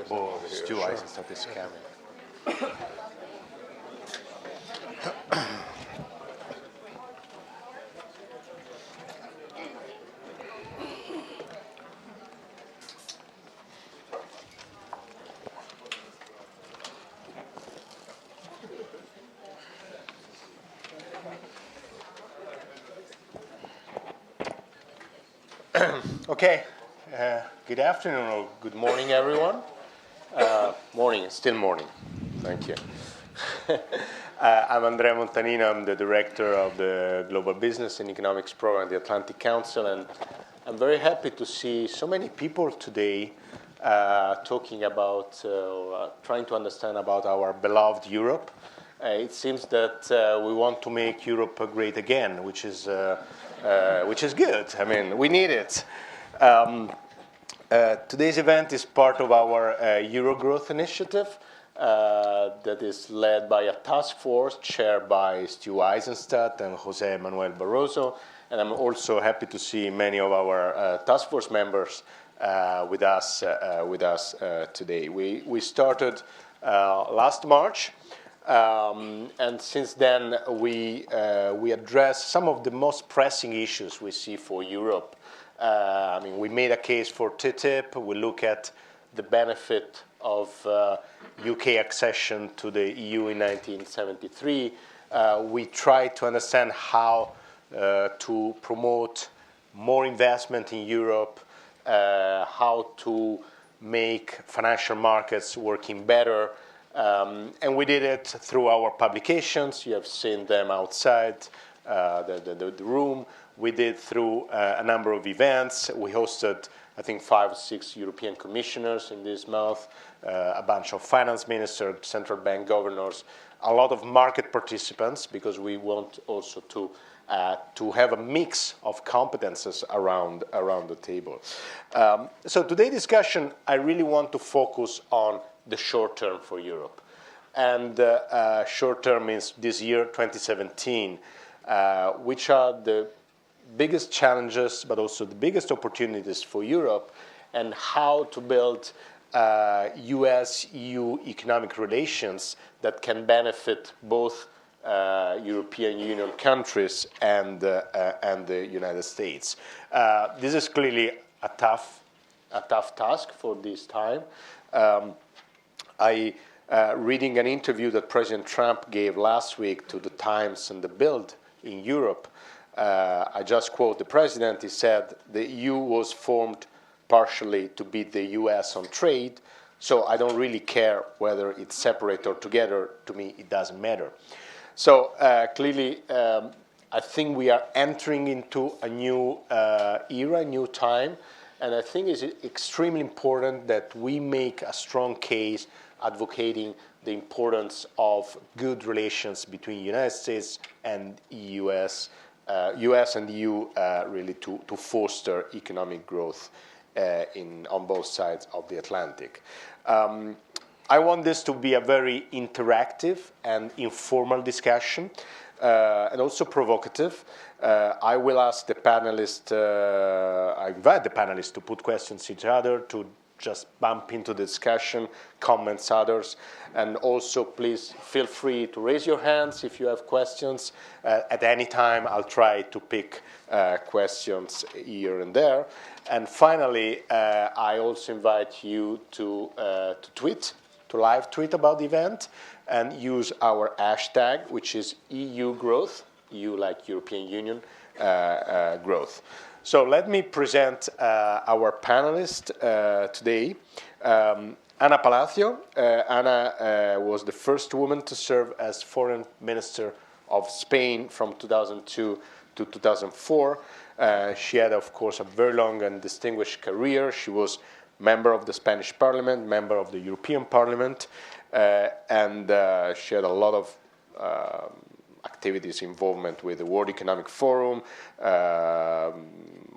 Oh, Stu Eisenstadt is coming. Okay, good afternoon or good morning, everyone. Morning, it's still morning. Thank you. I'm Andrea Montanino. I'm the director of the Global Business and Economics Program at the Atlantic Council, and I'm very happy to see so many people today talking about, trying to understand about our beloved Europe. It seems that we want to make Europe great again, which is good. I mean, we need it. Today's event is part of our Euro Growth Initiative that is led by a task force chaired by Stu Eisenstadt and Jose Manuel Barroso. And I'm also happy to see many of our task force members with us today. We started last March. And since then, we addressed some of the most pressing issues we see for Europe. I mean, we made a case for TTIP. We look at the benefit of UK accession to the EU in 1973. We tried to understand how to promote more investment in Europe, how to make financial markets working better. And we did it through our publications. You have seen them outside the room. We did through a number of events. We hosted, I think, 5 or 6 European commissioners in this month, a bunch of finance ministers, central bank governors, a lot of market participants, because we want also to have a mix of competences around the table. So today's discussion, I really want to focus on the short term for Europe. And short term means this year, 2017, which are the biggest challenges, but also the biggest opportunities for Europe, and how to build US-EU economic relations that can benefit both European Union countries and the United States. This is clearly a tough task for this time. Reading an interview that President Trump gave last week to the Times and the Bild in Europe, I just quote the president. He said, "The EU was formed partially to beat the US on trade, so I don't really care whether it's separate or together. To me, it doesn't matter." So clearly, I think we are entering into a new era, a new time, and I think it's extremely important that we make a strong case advocating the importance of good relations between United States and US and EU really to foster economic growth on both sides of the Atlantic. I want this to be a very interactive and informal discussion, and also provocative. I will ask the panelists, I invite the panelists to put questions to each other, to just bump into the discussion, comments others, and also please feel free to raise your hands if you have questions. At any time, I'll try to pick questions here and there. And finally, I also invite you to tweet, to live tweet about the event, and use our hashtag, which is EU Growth, EU like European Union growth. So let me present our panelist today, Ana Palacio. Ana was the first woman to serve as foreign minister of Spain from 2002 to 2004. She had, of course, a very long and distinguished career. She was member of the Spanish Parliament, member of the European Parliament, and she had a lot of activities, involvement with the World Economic Forum,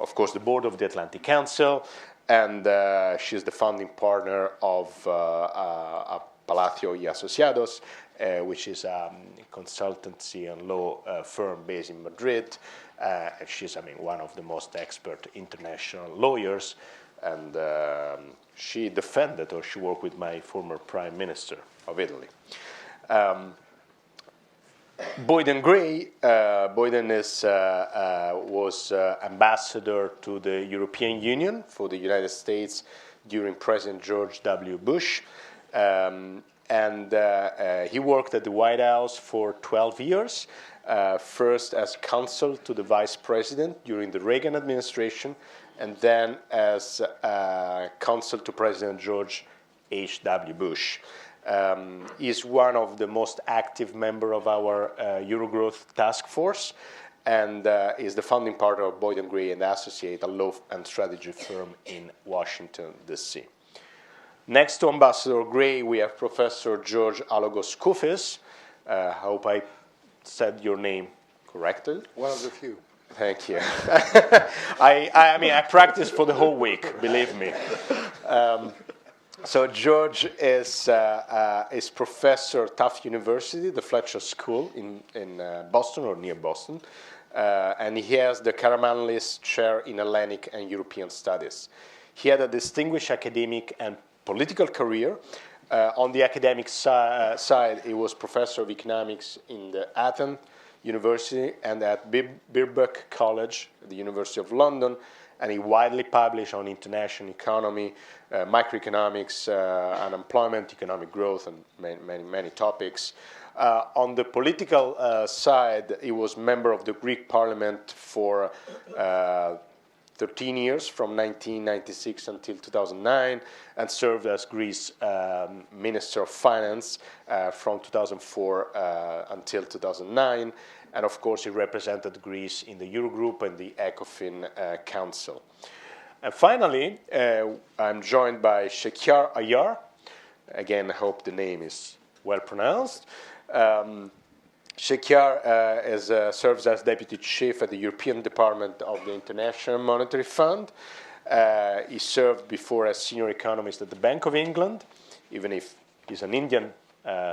of course, the board of the Atlantic Council, and she's the founding partner of Palacio y Asociados, which is a consultancy and law firm based in Madrid. And she's, one of the most expert international lawyers. and she defended, or she worked with my former Prime Minister of Italy. Boyden Gray, was ambassador to the European Union for the United States during President George W. Bush. And he worked at the White House for 12 years, first as counsel to the Vice President during the Reagan administration, and then as counsel to President George H.W. Bush. He's one of the most active members of our Eurogrowth task force, and is the founding partner of Boyden Gray and Associate, a law and strategy firm in Washington, D.C. Next to Ambassador Gray, we have Professor George Alogos-Koufis. I hope I said your name correctly. One of the few. Thank you. I mean, I practiced for the whole week, believe me. So George is professor at Tufts University, the Fletcher School in Boston or near Boston, and he has the Karamanlis Chair in Hellenic and European Studies. He had a distinguished academic and political career. On the academic side, he was professor of economics in the Athens University and at Birkbeck College at the University of London, and he widely published on international economy, microeconomics, unemployment, economic growth, and many topics. On the political side, he was member of the Greek Parliament for 13 years, from 1996 until 2009, and served as Greece Minister of Finance from 2004 until 2009. And of course, he represented Greece in the Eurogroup and the ECOFIN Council. And finally, I'm joined by Shekhar Ayar. Again, I hope the name is well pronounced. Shekhar serves as Deputy Chief at the European Department of the International Monetary Fund. He served before as Senior Economist at the Bank of England, even if he's an Indian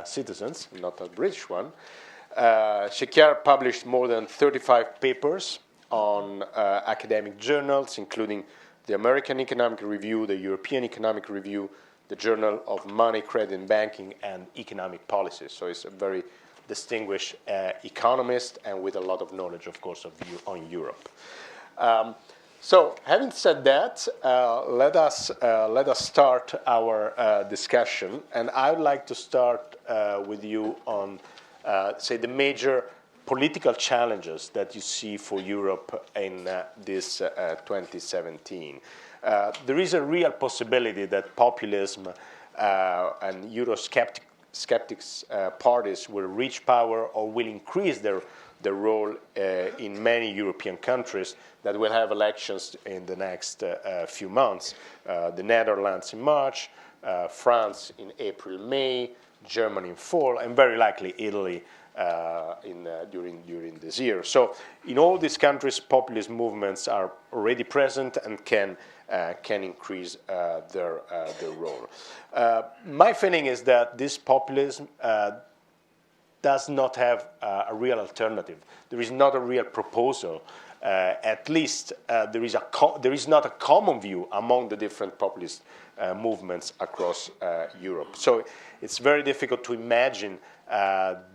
citizen, not a British one. Shekhar published more than 35 papers on academic journals, including the American Economic Review, the European Economic Review, the Journal of Money, Credit and Banking, and Economic Policies. So he's a very distinguished economist and with a lot of knowledge, of course, on Europe. So, having said that, let us start our discussion. And I would like to start with you on, say, the major political challenges that you see for Europe in this 2017. There is a real possibility that populism and Eurosceptics parties will reach power or will increase their role in many European countries that will have elections in the next few months. The Netherlands in March, France in April, May, Germany in fall, and very likely Italy during this year. So in all these countries, populist movements are already present and can increase their role. My feeling is that this populism does not have a real alternative. There is not a real proposal. At least there is not a common view among the different populist movements across Europe. So it's very difficult to imagine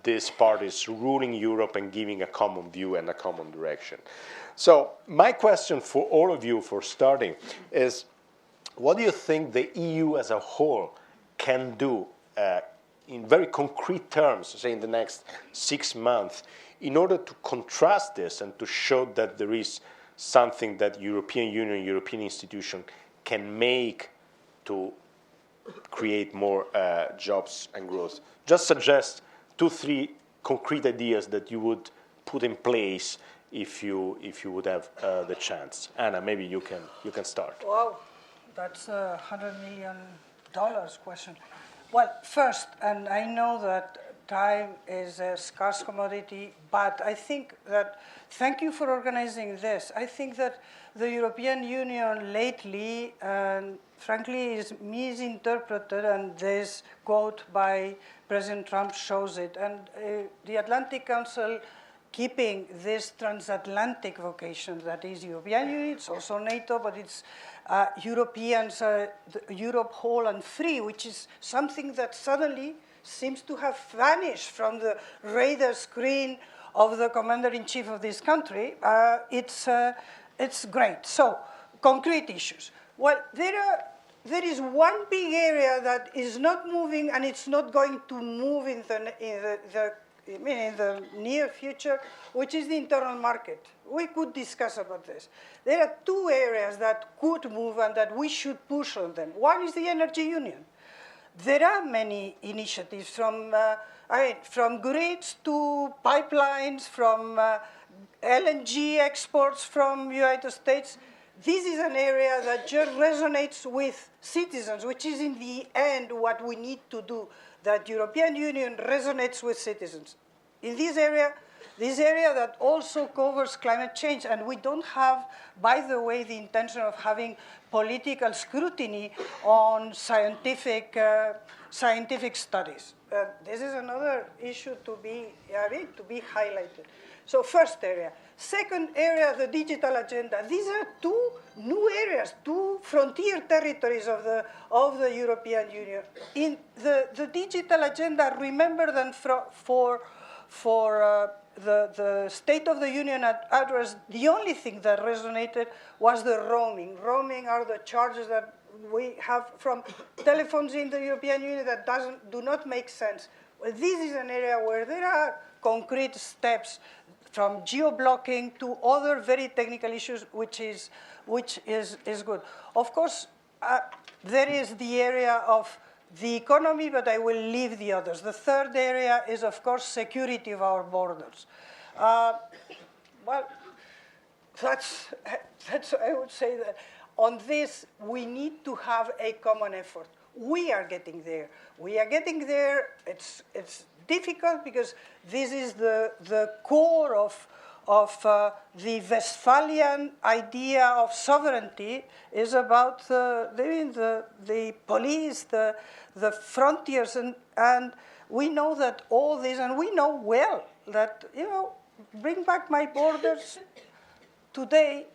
these parties ruling Europe and giving a common view and a common direction. So my question for all of you, for starting, is what do you think the EU as a whole can do in very concrete terms, say in the next 6 months, in order to contrast this and to show that there is something that European Union, European institution can make to create more jobs and growth? Just suggest 2-3 concrete ideas that you would put in place if you would have the chance. Anna, maybe you can start. Wow, that's a $100 million question. Well, first, and I know that time is a scarce commodity, but I think that, thank you for organizing this. I think that the European Union lately, frankly, is misinterpreted, and this quote by President Trump shows it. And the Atlantic Council, keeping this transatlantic vocation, that is European Union, it's also NATO, but it's Europe whole and free, which is something that suddenly seems to have vanished from the radar screen of the commander-in-chief of this country. It's great. So, concrete issues. Well, there is one big area that is not moving, and it's not going to move in the near future, which is the internal market. We could discuss about this. There are two areas that could move and that we should push on them. One is the energy union. There are many initiatives from grids to pipelines, from LNG exports from United States. This is an area that just resonates with citizens, which is in the end what we need to do, that European Union resonates with citizens. In this area that also covers climate change, and we don't have, by the way, the intention of having political scrutiny on scientific studies. This is another issue to be highlighted. So first area. Second area, the digital agenda. These are two new areas, two frontier territories of the European Union. In the digital agenda, remember that for the State of the Union address, the only thing that resonated was the roaming. Roaming are the charges that we have from telephones in the European Union that do not make sense. Well, this is an area where there are concrete steps, from geo-blocking to other very technical issues, which is good. Of course, there is the area of the economy, but I will leave the others. The third area is, of course, security of our borders. Well, that's I would say that on this, we need to have a common effort. We are getting there. We are getting there. It's difficult because this is the core of the Westphalian idea of sovereignty, is about the police, the frontiers, and we know that all this, and we know well that, bring back my borders today,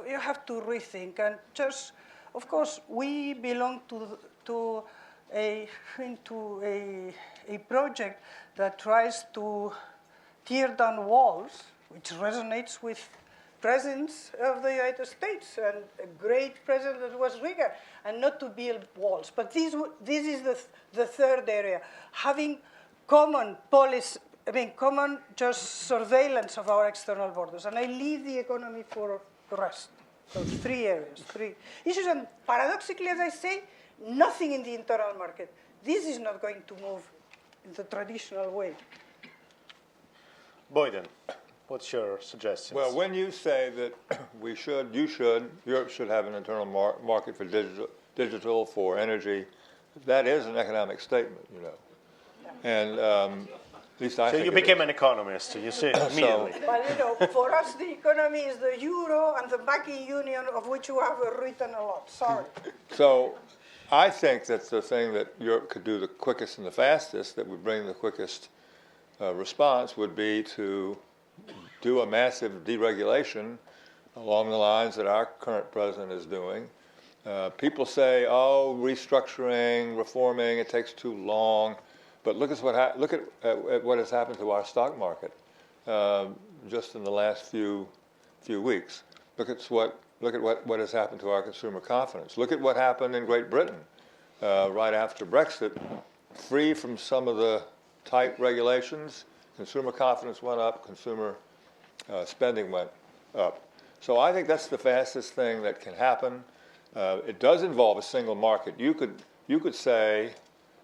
you have to rethink. And just, of course, we belong to a project that tries to tear down walls, which resonates with presidents of the United States, and a great president that was Reagan, and not to build walls. But this is the third area, having common policy, common just surveillance of our external borders. And I leave the economy for the rest. So three areas, three issues. And paradoxically, as I say, nothing in the internal market. This is not going to move in the traditional way. Boyden, what's your suggestion? Well, when you say that Europe should have an internal market for digital, for energy, that is an economic statement, Yeah. And at least I think so you became an economist, you see, immediately. Well, for us, the economy is the euro and the banking union, of which you have written a lot. Sorry. So I think that the thing that Europe could do the quickest and the fastest, that would bring the quickest response, would be to do a massive deregulation along the lines that our current president is doing. People say, restructuring, reforming, it takes too long. But look at what has happened to our stock market just in the last few weeks. Look at what has happened to our consumer confidence. Look at what happened in Great Britain right after Brexit. Free from some of the tight regulations, consumer confidence went up, consumer spending went up. So I think that's the fastest thing that can happen. It does involve a single market. You could say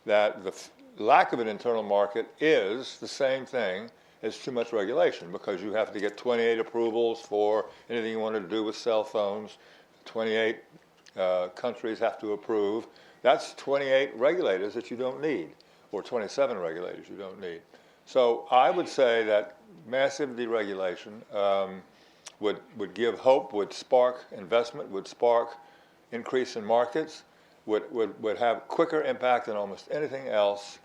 that the lack of an internal market is the same thing as too much regulation, because you have to get 28 approvals for anything you want to do with cell phones. 28 countries have to approve. That's 28 regulators that you don't need, or 27 regulators you don't need. So I would say that massive deregulation would give hope, would spark investment, would spark increase in markets, would have quicker impact than almost anything else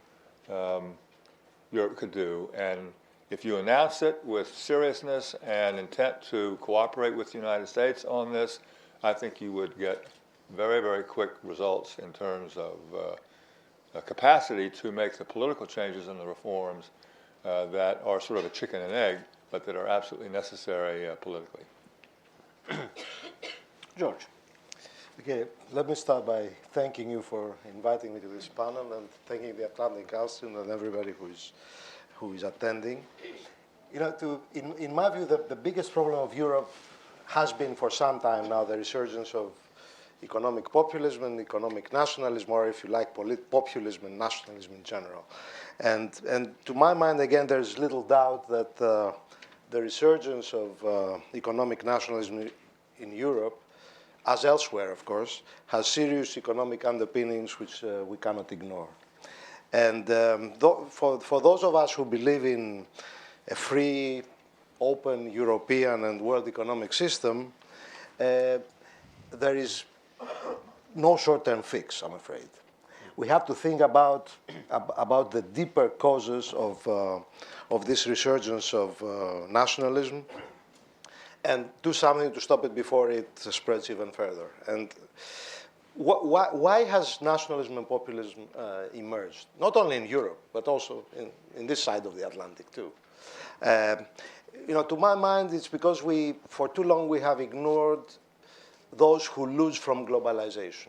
Europe could do. And if you announce it with seriousness and intent to cooperate with the United States on this, I think you would get very, very quick results in terms of a capacity to make the political changes and the reforms that are sort of a chicken and egg, but that are absolutely necessary politically. George. Okay, let me start by thanking you for inviting me to this panel and thanking the Atlantic Council and everybody who is attending. You know, in my view, the biggest problem of Europe has been for some time now the resurgence of economic populism and economic nationalism, or if you like, populism and nationalism in general. And to my mind, again, there's little doubt that the resurgence of economic nationalism in Europe, as elsewhere, of course, has serious economic underpinnings which we cannot ignore. And for those of us who believe in a free, open European and world economic system, there is no short-term fix, I'm afraid. We have to think about the deeper causes of this resurgence of nationalism and do something to stop it before it spreads even further. And why has nationalism and populism emerged? Not only in Europe, but also in this side of the Atlantic too. You know, to my mind, it's because for too long, we have ignored those who lose from globalization.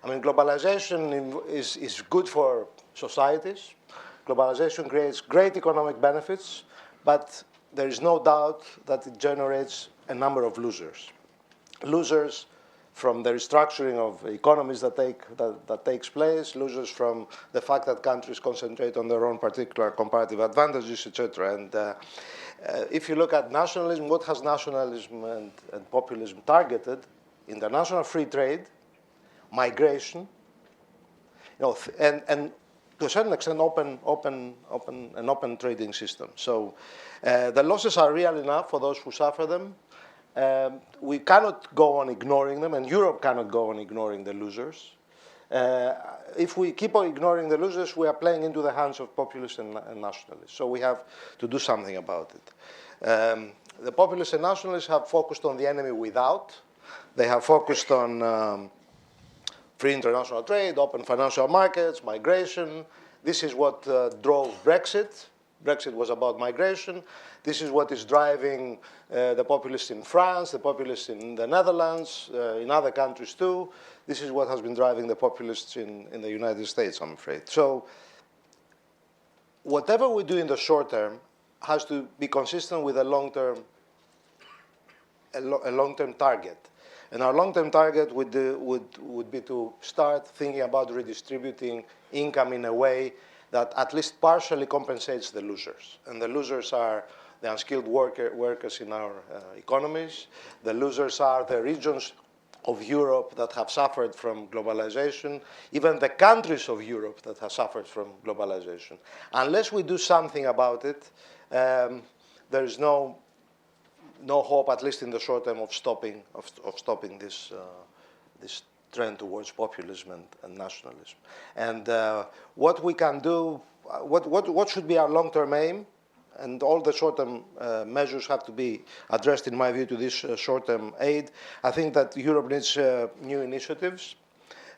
I mean, globalization is good for societies. Globalization creates great economic benefits, but there is no doubt that it generates a number of losers. Losers from the restructuring of economies that takes place, losers from the fact that countries concentrate on their own particular comparative advantages, etc. And if you look at nationalism, what has nationalism and populism targeted? International free trade, migration, you know, and to a certain extent, an open trading system. So the losses are real enough for those who suffer them. We cannot go on ignoring them, and Europe cannot go on ignoring the losers. If we keep on ignoring the losers, we are playing into the hands of populists and nationalists. So we have to do something about it. The populists and nationalists have focused on the enemy without. They have focused on free international trade, open financial markets, migration. This is what drove Brexit. Brexit was about migration. This is what is driving the populists in France, the populists in the Netherlands, in other countries too. This is what has been driving the populists in the United States, I'm afraid. So whatever we do in the short term has to be consistent with a long-term target. And our long-term target would be to start thinking about redistributing income in a way that at least partially compensates the losers. And the losers are the unskilled workers in our economies. The losers are the regions of Europe that have suffered from globalization, even the countries of Europe that have suffered from globalization. Unless we do something about it, there is no hope, at least in the short term, of stopping this trend towards populism and nationalism. And what we can do, what should be our long-term aim? And all the short-term measures have to be addressed, in my view, to this short-term aid. I think that Europe needs new initiatives,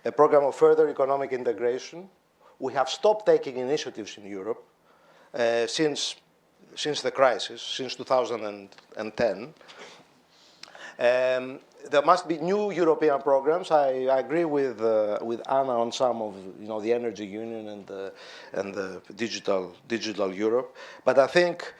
a program of further economic integration. We have stopped taking initiatives in Europe since the crisis, since 2010. There must be new European programs. I agree with Anna on some of the energy union and the digital Europe. But I think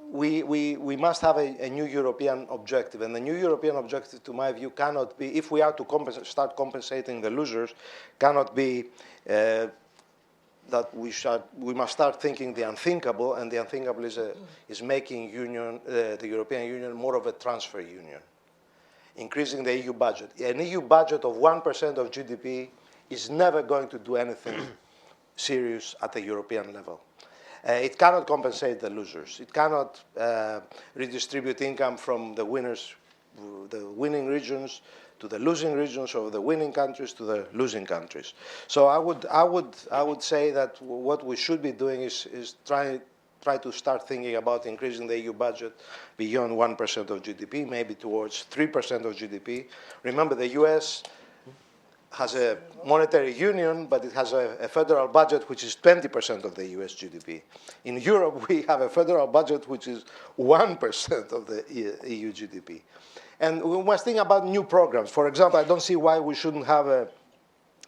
we must have a new European objective, and the new European objective, to my view, cannot be, if we are to start compensating the losers, cannot be that we must start thinking the unthinkable, and the unthinkable is making the European Union more of a transfer union. Increasing the EU budget. An EU budget of 1% of GDP is never going to do anything serious at the European level. It cannot compensate the losers. It cannot redistribute income from the winning regions to the losing regions, or the winning countries to the losing countries. So I would say that what we should be doing is trying try to start thinking about increasing the EU budget beyond 1% of GDP, maybe towards 3% of GDP. Remember, the US has a monetary union, but it has a federal budget which is 20% of the US GDP. In Europe, we have a federal budget which is 1% of the EU GDP. And we must think about new programs. For example, I don't see why we shouldn't have a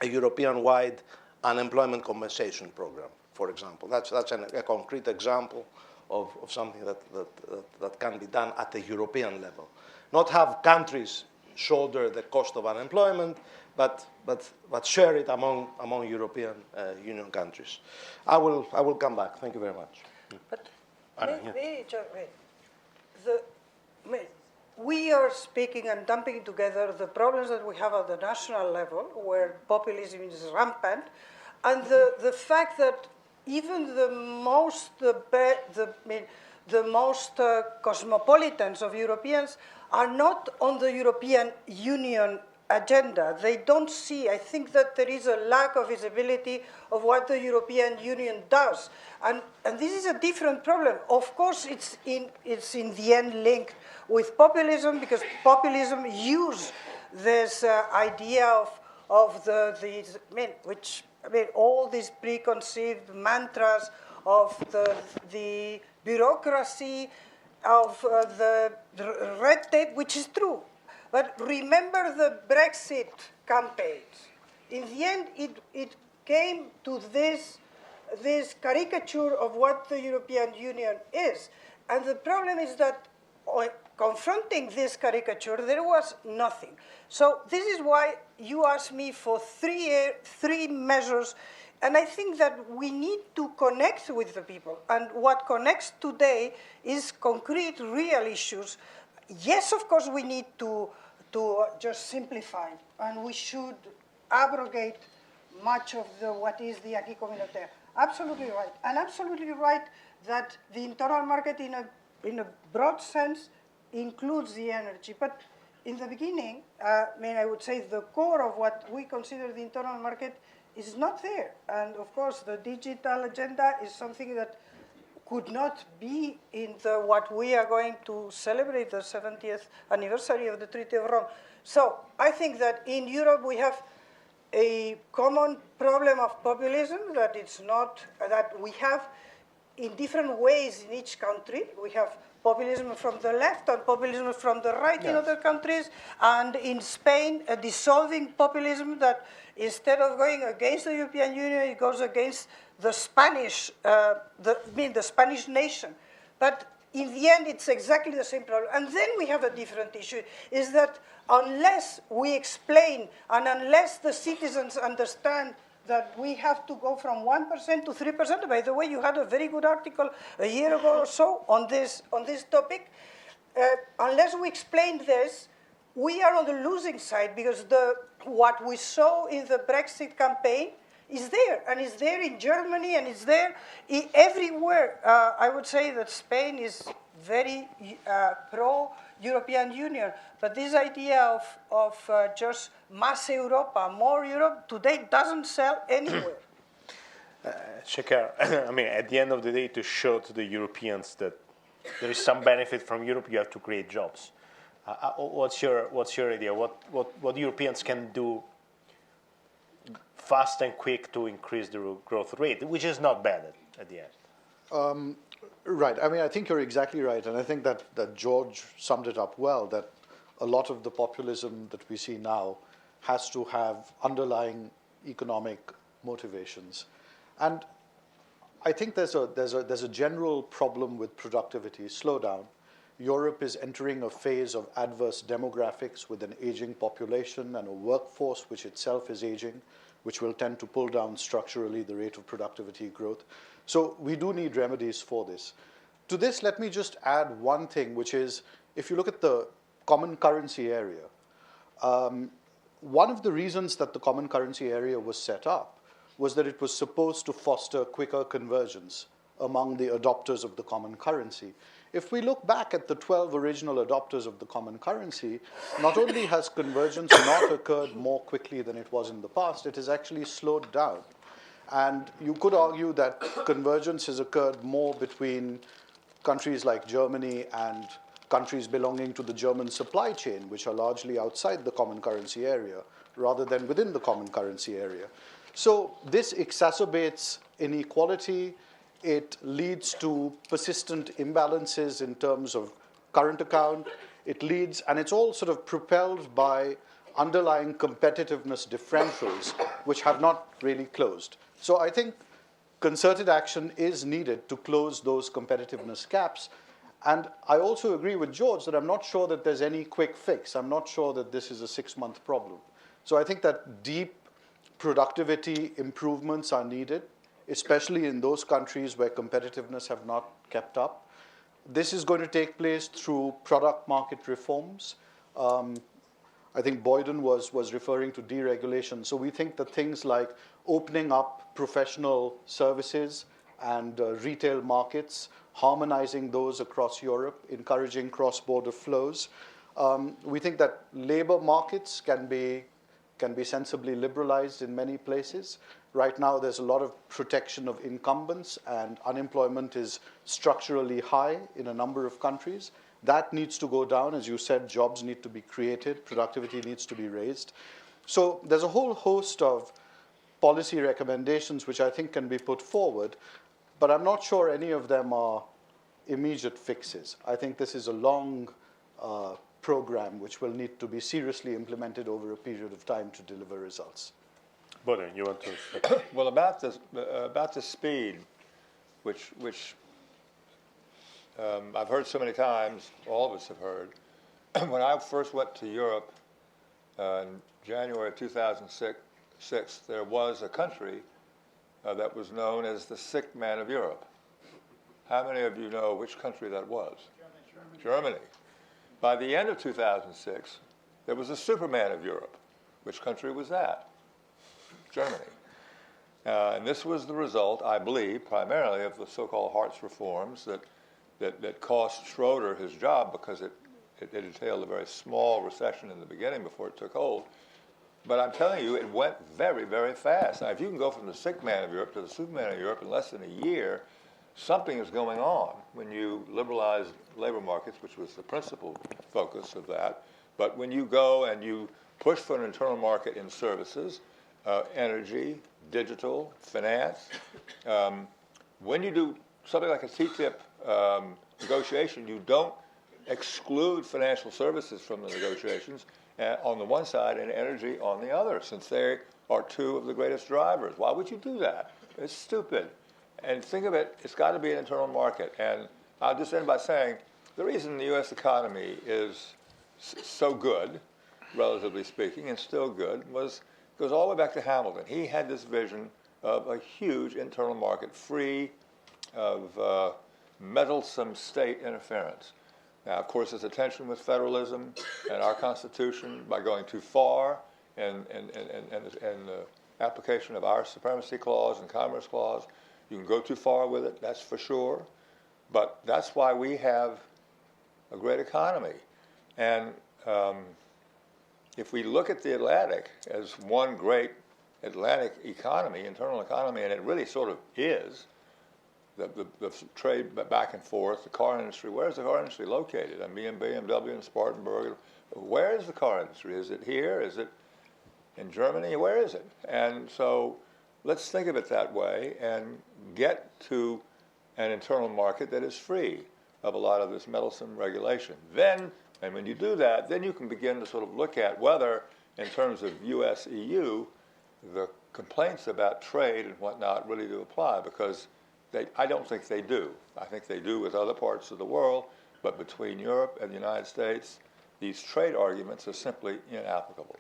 European-wide unemployment compensation program, for example. That's a concrete example of something that can be done at the European level. Not have countries shoulder the cost of unemployment, but share it among European Union countries. I will come back. Thank you very much. But we are speaking and dumping together the problems that we have at the national level, where populism is rampant, and the fact that even the most cosmopolitans of Europeans are not on the European Union agenda. They don't see. I think that there is a lack of visibility of what the European Union does, and this is a different problem. Of course, it's in the end linked with populism, because populism use this idea of all these preconceived mantras of the bureaucracy, of the red tape, which is true. But remember the Brexit campaigns. In the end, it came to this caricature of what the European Union is. And the problem is that confronting this caricature, there was nothing. So this is why you asked me for three measures, and I think that we need to connect with the people. And what connects today is concrete, real issues. Yes, of course, we need to just simplify, and we should abrogate much of what is the acquis communautaire. Absolutely right, and absolutely right that the internal market, in a broad sense, includes the energy. But in the beginning, I would say the core of what we consider the internal market is not there. And of course, the digital agenda is something that could not be in what we are going to celebrate, the 70th anniversary of the Treaty of Rome. So I think that in Europe we have a common problem of populism that we have in different ways in each country. We have populism from the left and populism from the right in other countries, and in Spain, a dissolving populism that instead of going against the European Union, it goes against the Spanish, the Spanish nation. But in the end, it's exactly the same problem. And then we have a different issue, is that unless we explain and unless the citizens understand that we have to go from 1% to 3%. By the way, you had a very good article a year ago or so on this topic. Unless we explain this, we are on the losing side, because what we saw in the Brexit campaign is there, and it's there in Germany, and it's there everywhere. I would say that Spain is very pro-European Union, but this idea of just más Europa, more Europe, today doesn't sell anywhere. Shekhar, at the end of the day, to show to the Europeans that there is some benefit from Europe, you have to create jobs. What's your idea? What Europeans can do fast and quick to increase the growth rate, which is not bad at the end? Right. I think you're exactly right. And I think that George summed it up well, that a lot of the populism that we see now has to have underlying economic motivations. And I think there's a general problem with productivity slowdown. Europe is entering a phase of adverse demographics with an aging population and a workforce which itself is aging, which will tend to pull down structurally the rate of productivity growth. So we do need remedies for this. To this, let me just add one thing, which is, if you look at the common currency area, one of the reasons that the common currency area was set up was that it was supposed to foster quicker convergence among the adopters of the common currency. If we look back at the 12 original adopters of the common currency, not only has convergence not occurred more quickly than it was in the past, it has actually slowed down. And you could argue that convergence has occurred more between countries like Germany and countries belonging to the German supply chain, which are largely outside the common currency area, rather than within the common currency area. So this exacerbates inequality. It leads to persistent imbalances in terms of current account. It leads, and it's all sort of propelled by underlying competitiveness differentials, which have not really closed. So I think concerted action is needed to close those competitiveness gaps. And I also agree with George that I'm not sure that there's any quick fix. I'm not sure that this is a 6-month problem. So I think that deep productivity improvements are needed, especially in those countries where competitiveness have not kept up. This is going to take place through product market reforms. I think Boyden was referring to deregulation. So we think that things like opening up professional services and retail markets, harmonizing those across Europe, encouraging cross-border flows. We think that labor markets can be sensibly liberalized in many places. Right now, there's a lot of protection of incumbents, and unemployment is structurally high in a number of countries. That needs to go down. As you said, jobs need to be created, productivity needs to be raised. So there's a whole host of policy recommendations which I think can be put forward, but I'm not sure any of them are immediate fixes. I think this is a long program which will need to be seriously implemented over a period of time to deliver results. Boden, you want to? Well, about the speed, which I've heard so many times, all of us have heard. When I first went to Europe in January of 2006, there was a country that was known as the sick man of Europe. How many of you know which country that was? Germany. By the end of 2006, there was a superman of Europe. Which country was that? Germany. And this was the result, I believe, primarily of the so-called Hartz reforms that cost Schroeder his job because it entailed a very small recession in the beginning before it took hold. But I'm telling you, it went very, very fast. Now, if you can go from the sick man of Europe to the superman of Europe in less than a year, something is going on when you liberalize labor markets, which was the principal focus of that. But when you go and you push for an internal market in services, energy, digital, finance, when you do something like a TTIP negotiation, you don't exclude financial services from the negotiations on the one side and energy on the other, since they are two of the greatest drivers. Why would you do that? It's stupid. And think of it, it's got to be an internal market. And I'll just end by saying the reason the U.S. economy is so good, relatively speaking, and still good, goes all the way back to Hamilton. He had this vision of a huge internal market free of meddlesome state interference. Now, of course, there's a tension with federalism and our Constitution by going too far and the application of our Supremacy Clause and Commerce Clause. You can go too far with it, that's for sure. But that's why we have a great economy. And if we look at the Atlantic as one great Atlantic economy, internal economy, and it really sort of is, the trade back and forth, the car industry, where's the car industry located? I mean, BMW and Spartanburg, where is the car industry? Is it here? Is it in Germany? Where is it? And so let's think of it that way and get to an internal market that is free of a lot of this meddlesome regulation. Then, and when you do that, then you can begin to sort of look at whether, in terms of US-EU, the complaints about trade and whatnot really do apply, because I don't think they do. I think they do with other parts of the world, but between Europe and the United States, these trade arguments are simply inapplicable.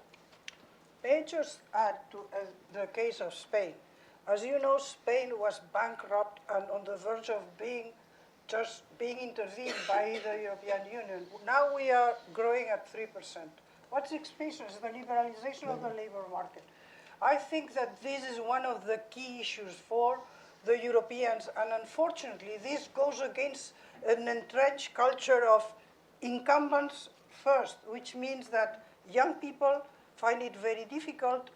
May I just add to the case of Spain? As you know, Spain was bankrupt and on the verge of being intervened by the European Union. Now we are growing at 3%. What's the explanation? Is the liberalization of the labor market. I think that this is one of the key issues for the Europeans, and unfortunately, this goes against an entrenched culture of incumbents first, which means that young people find it very difficult.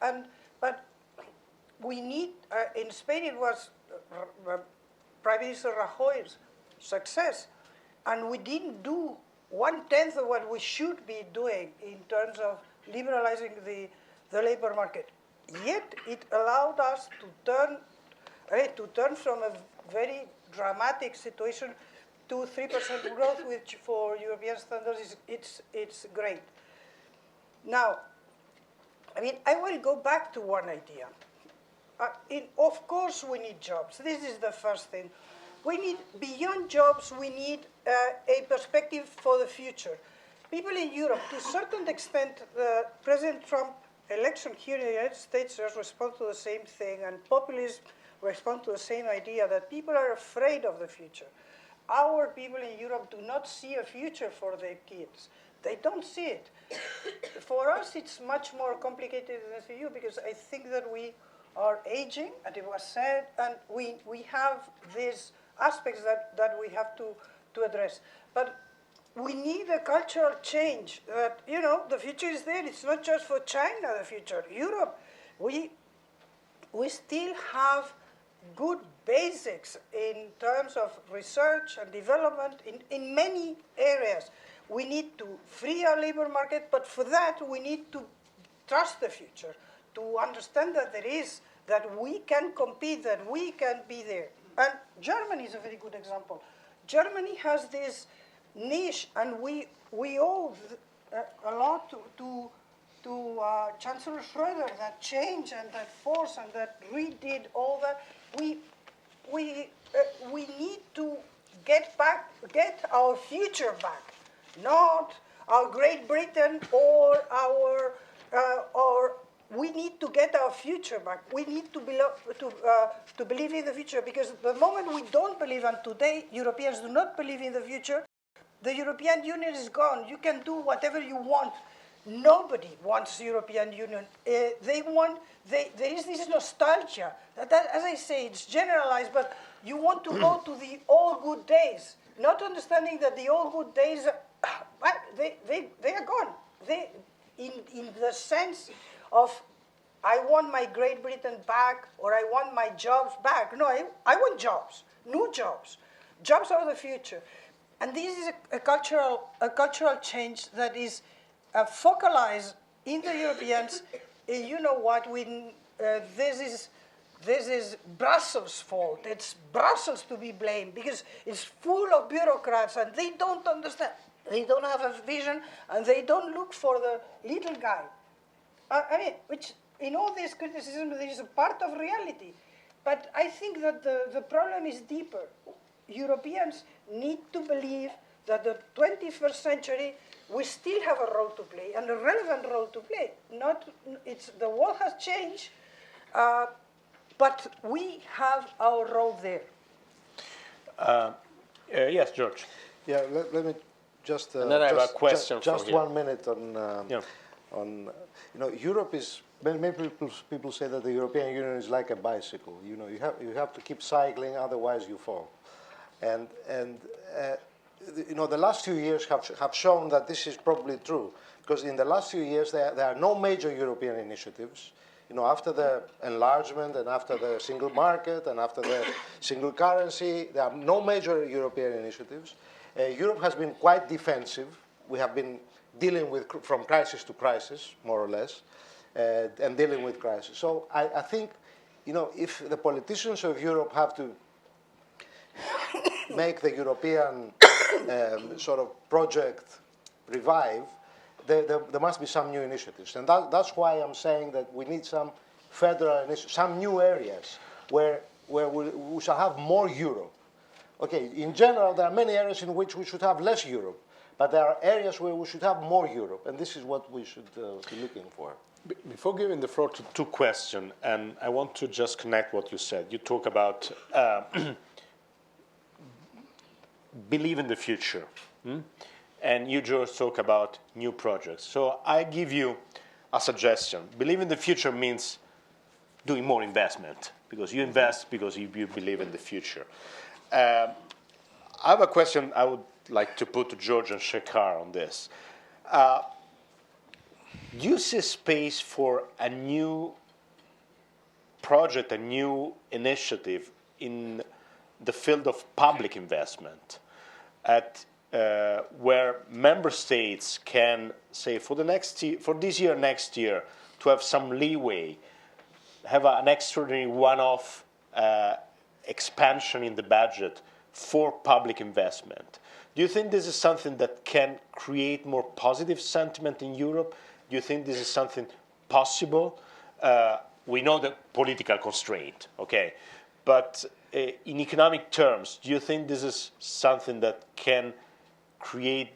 But we need, in Spain it was Prime Minister Rajoy's success, and we didn't do 1/10 of what we should be doing in terms of liberalizing the labor market. Yet it allowed us to turn from a very dramatic situation to 3% growth, which for European standards it's great. Now, I mean, I will go back to one idea. Of course, we need jobs. This is the first thing. We need, beyond jobs, we need a perspective for the future. People in Europe, to a certain extent, the President Trump election here in the United States respond to the same thing, and populists respond to the same idea that people are afraid of the future. Our people in Europe do not see a future for their kids. They don't see it. For us, it's much more complicated than for you, because I think that we are aging, and it was said, and we have these aspects that we have to address. But we need a cultural change that, you know, the future is there. It's not just for China, the future. Europe, we still have good basics in terms of research and development in many areas. We need to free our labor market, but for that we need to trust the future, to understand that that we can compete, that we can be there. And Germany is a very good example. Germany has this niche, and we owe a lot to Chancellor Schroeder, that change and that force and that redid all that. We need to get our future back, not our Great Britain or our we need to get our future back. We need to believe in the future, because the moment we don't believe, and today Europeans do not believe in the future, the European Union is gone. You can do whatever you want. Nobody wants the European Union. There is this nostalgia. That, as I say, it's generalized, but you want to go to the old good days, not understanding that the old good days, they are gone. In the sense of, I want my Great Britain back, or I want my jobs back. No, I want jobs, new jobs. Jobs are the future. And this is a cultural change that is focalized in the Europeans. You know what? This is Brussels' fault. It's Brussels to be blamed, because it's full of bureaucrats, and they don't understand. They don't have a vision, and they don't look for the little guy. I mean, which in all this criticism, there is a part of reality. But I think that the problem is deeper. Europeans need to believe that the 21st century, we still have a role to play, and a relevant role to play. The world has changed, but we have our role there. Yes, George. Yeah, let me just. And then I have a question. Just from 1 minute on. Europe is. Many people say that the European Union is like a bicycle. You have to keep cycling, otherwise you fall. And the last few years have shown that this is probably true, because in the last few years there are no major European initiatives. After the enlargement and after the single market and after the single currency, there are no major European initiatives. Europe has been quite defensive. We have been dealing with from crisis to crisis, more or less, and dealing with crisis. So I think, if the politicians of Europe have to make the European sort of project revive, there must be some new initiatives. And that's why I'm saying that we need some federal initiatives, some new areas where we shall have more Europe. Okay, in general, there are many areas in which we should have less Europe, but there are areas where we should have more Europe, and this is what we should be looking for. Before giving the floor to two questions, and I want to just connect what you said. You talk about believe in the future, and you just talk about new projects. So I give you a suggestion. Believe in the future means doing more investment, because you invest because you believe in the future. I have a question I would like to put to George and Shekhar on this. Do you see space for a new project, a new initiative in the field of public investment, where member states can say for this year, next year, to have some leeway, have an extraordinary one-off expansion in the budget for public investment. Do you think this is something that can create more positive sentiment in Europe? Do you think this is something possible? We know the political constraint, okay, but in economic terms, do you think this is something that can create,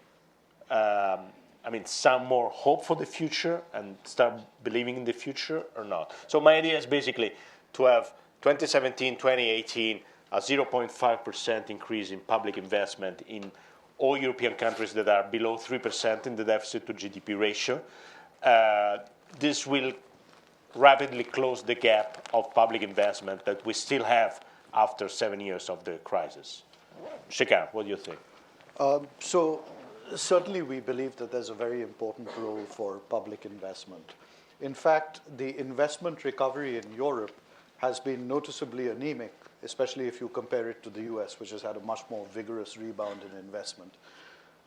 some more hope for the future and start believing in the future or not? So my idea is basically to have 2017, 2018, a 0.5% increase in public investment in all European countries that are below 3% in the deficit to GDP ratio. This will rapidly close the gap of public investment that we still have after 7 years of the crisis. Shekhar, what do you think? So certainly we believe that there's a very important role for public investment. In fact, the investment recovery in Europe has been noticeably anemic, especially if you compare it to the US, which has had a much more vigorous rebound in investment.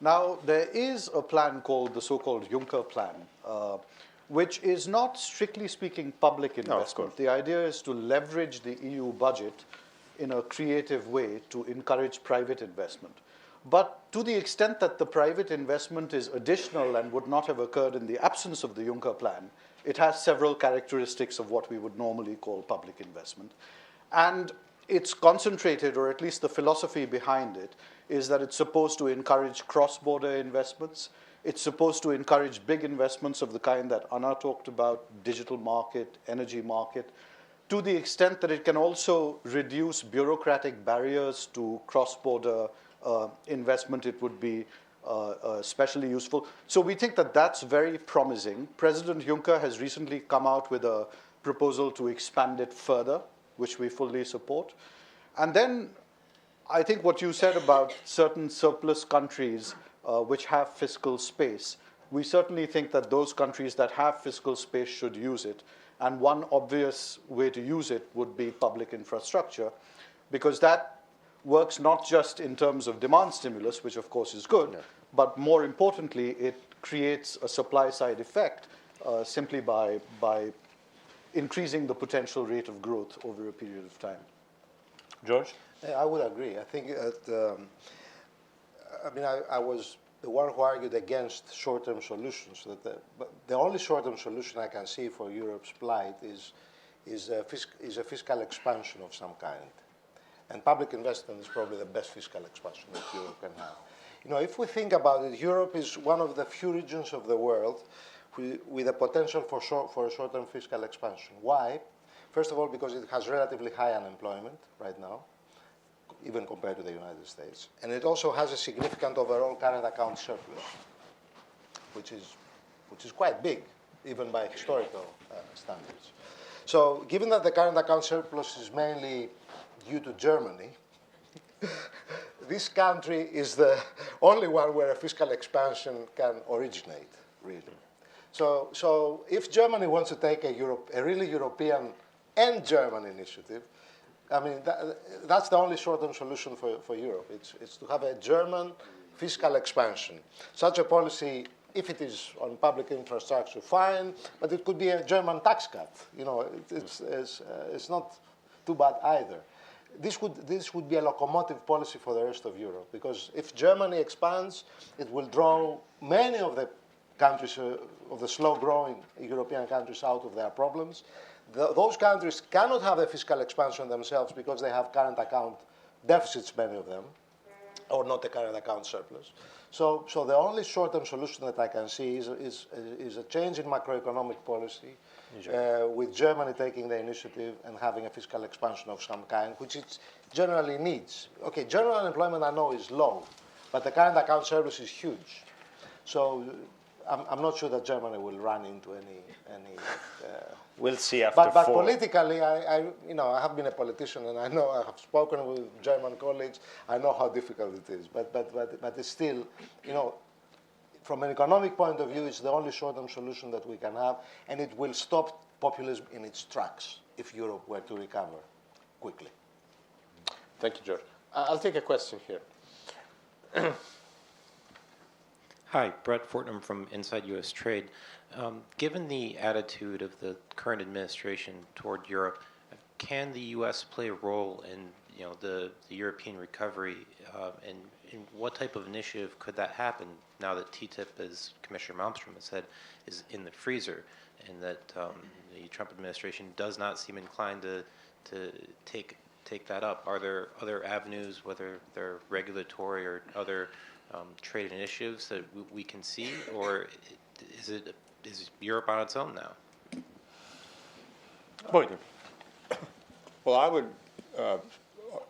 Now, there is a plan called the so-called Juncker Plan, which is not, strictly speaking, public investment. The idea is to leverage the EU budget in a creative way to encourage private investment. But to the extent that the private investment is additional and would not have occurred in the absence of the Juncker Plan, it has several characteristics of what we would normally call public investment. And it's concentrated, or at least the philosophy behind it, is that it's supposed to encourage cross-border investments. It's supposed to encourage big investments of the kind that Anna talked about, digital market, energy market, to the extent that it can also reduce bureaucratic barriers to cross-border investment. It would be especially useful. So we think that that's very promising. President Juncker has recently come out with a proposal to expand it further, which we fully support. And then I think what you said about certain surplus countries which have fiscal space, we certainly think that those countries that have fiscal space should use it. And one obvious way to use it would be public infrastructure, because that works not just in terms of demand stimulus, which of course is good, but more importantly, it creates a supply-side effect simply by increasing the potential rate of growth over a period of time. George? I would agree. I think that, I was the one who argued against short-term solutions. But the only short-term solution I can see for Europe's plight is a fiscal expansion of some kind. And public investment is probably the best fiscal expansion that Europe can have. If we think about it, Europe is one of the few regions of the world with a potential for a short-term fiscal expansion. Why? First of all, because it has relatively high unemployment right now, even compared to the United States. And it also has a significant overall current account surplus, which is quite big, even by historical standards. So given that the current account surplus is mainly due to Germany, this country is the only one where a fiscal expansion can originate, really. So if Germany wants to take a really European and German initiative, that's the only short-term solution for Europe. It's to have a German fiscal expansion. Such a policy, if it is on public infrastructure, fine, but it could be a German tax cut. It's not too bad either. This would be a locomotive policy for the rest of Europe, because if Germany expands, it will draw many of the countries, of the slow-growing European countries, out of their problems. Those countries cannot have a fiscal expansion themselves because they have current account deficits, many of them, or not a current account surplus. So the only short-term solution that I can see is a change in macroeconomic policy, with Germany taking the initiative and having a fiscal expansion of some kind, which it generally needs. Okay, general unemployment I know is low, but the current account surplus is huge. So I'm not sure that Germany will run into any we'll see after but politically, I have been a politician, and I know I have spoken with German colleagues. I know how difficult it is. But it's still, from an economic point of view, it's the only short-term solution that we can have, and it will stop populism in its tracks if Europe were to recover quickly. Thank you, George. I'll take a question here. Hi, Brett Fortnum from Inside U.S. Trade. Given the attitude of the current administration toward Europe, can the U.S. play a role in the European recovery, and what type of initiative could that happen now that TTIP, as Commissioner Malmstrom has said, is in the freezer, and that the Trump administration does not seem inclined to take that up? Are there other avenues, whether they're regulatory or other trade initiatives that we can see, or is Europe on its own now? Well, I would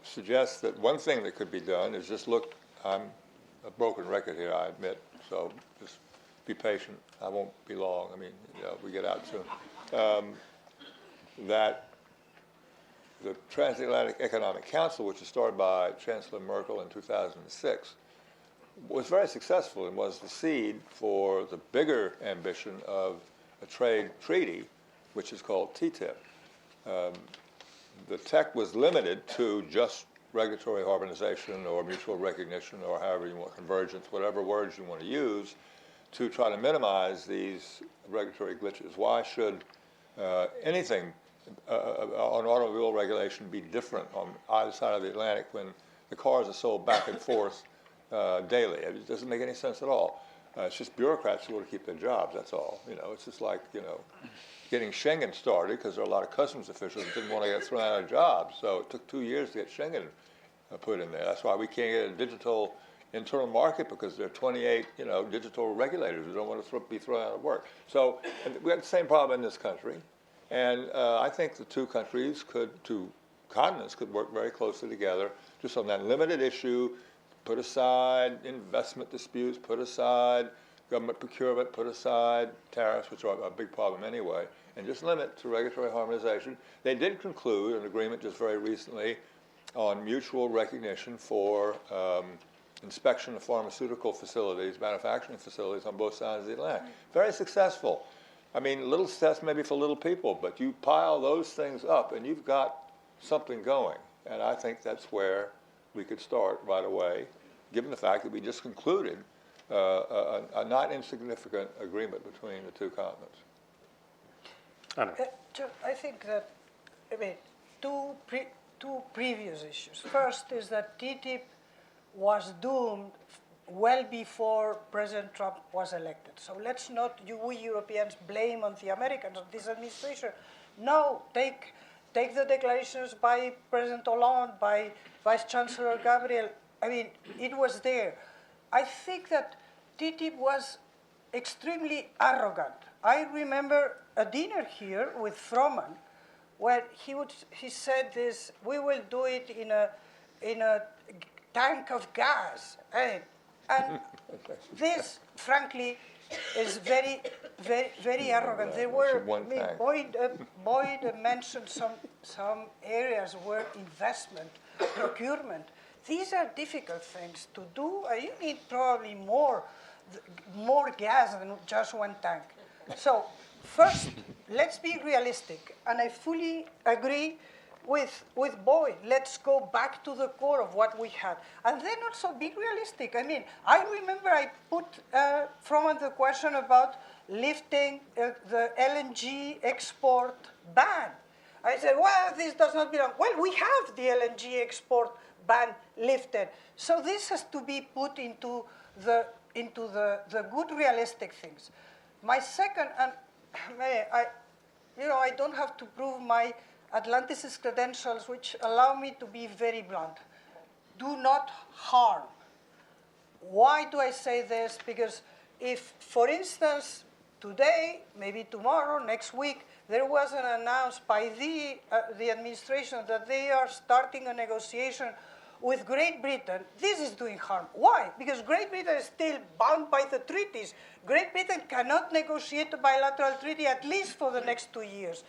suggest that one thing that could be done is just look. I'm a broken record here, I admit, so just be patient. I won't be long. I mean, we get out soon. That the Transatlantic Economic Council, which was started by Chancellor Merkel in 2006, was very successful and was the seed for the bigger ambition of a trade treaty, which is called TTIP. The text was limited to just regulatory harmonization or mutual recognition or however you want, convergence, whatever words you want to use, to try to minimize these regulatory glitches. Why should anything on automobile regulation be different on either side of the Atlantic when the cars are sold back and forth daily? It doesn't make any sense at all. It's just bureaucrats who want to keep their jobs, that's all. It's just like, getting Schengen started because there are a lot of customs officials that didn't want to get thrown out of jobs. So it took 2 years to get Schengen put in there. That's why we can't get a digital internal market, because there are 28, digital regulators who don't want to be thrown out of work. So we have the same problem in this country. And I think the two continents could work very closely together just on that limited issue, put aside investment disputes, put aside government procurement, put aside tariffs, which are a big problem anyway, and just limit to regulatory harmonization. They did conclude an agreement just very recently on mutual recognition for inspection of pharmaceutical facilities, manufacturing facilities on both sides of the Atlantic. Very successful. I mean, little success maybe for little people, but you pile those things up and you've got something going. And I think that's where we could start right away, given the fact that we just concluded a not insignificant agreement between the two continents. I think that, two previous issues. First is that TTIP was doomed well before President Trump was elected. So let's not, we Europeans, blame on the Americans, on this administration. No, take the declarations by President Hollande, by Vice Chancellor Gabriel. It was there. I think that TTIP was extremely arrogant. I remember a dinner here with Froman, where he said this: we will do it in a tank of gas, and this, frankly, is very, very, very arrogant. There were, Boyd mentioned some areas where investment, procurement. These are difficult things to do. You need probably more gas than just one tank. So first, let's be realistic. And I fully agree with Boyd. Let's go back to the core of what we had. And then also be realistic. I remember I put from the question about lifting the LNG export ban. I said, well, this does not belong. Well, we have the LNG export ban lifted. So this has to be put into the good realistic things. My second, and I don't have to prove my Atlanticist credentials, which allow me to be very blunt. Do not harm. Why do I say this? Because if, for instance, today, maybe tomorrow, next week, there was an announcement by the administration that they are starting a negotiation with Great Britain, this is doing harm. Why? Because Great Britain is still bound by the treaties. Great Britain cannot negotiate a bilateral treaty at least for the next 2 years.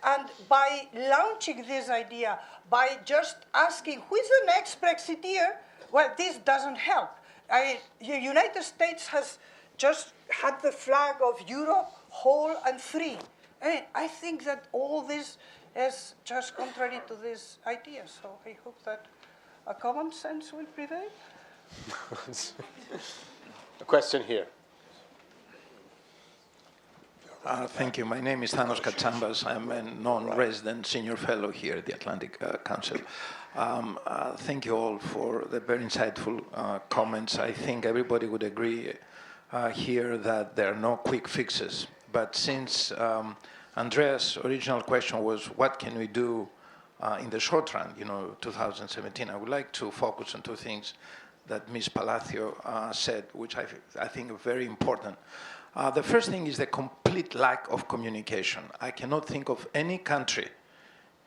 And by launching this idea, by just asking who is the next Brexiteer, well, this doesn't help. The United States has just had the flag of Europe whole and free. I think that all this is just contrary to this idea. So I hope that a common sense will prevail. A question here. Thank you. My name is Thanos Katsambas. I'm a non-resident senior fellow here at the Atlantic Council. Thank you all for the very insightful comments. I think everybody would agree here that there are no quick fixes. But since Andreas' original question was, what can we do in the short run, 2017, I would like to focus on two things that Ms. Palacio said, which I think are very important. The first thing is the complete lack of communication. I cannot think of any country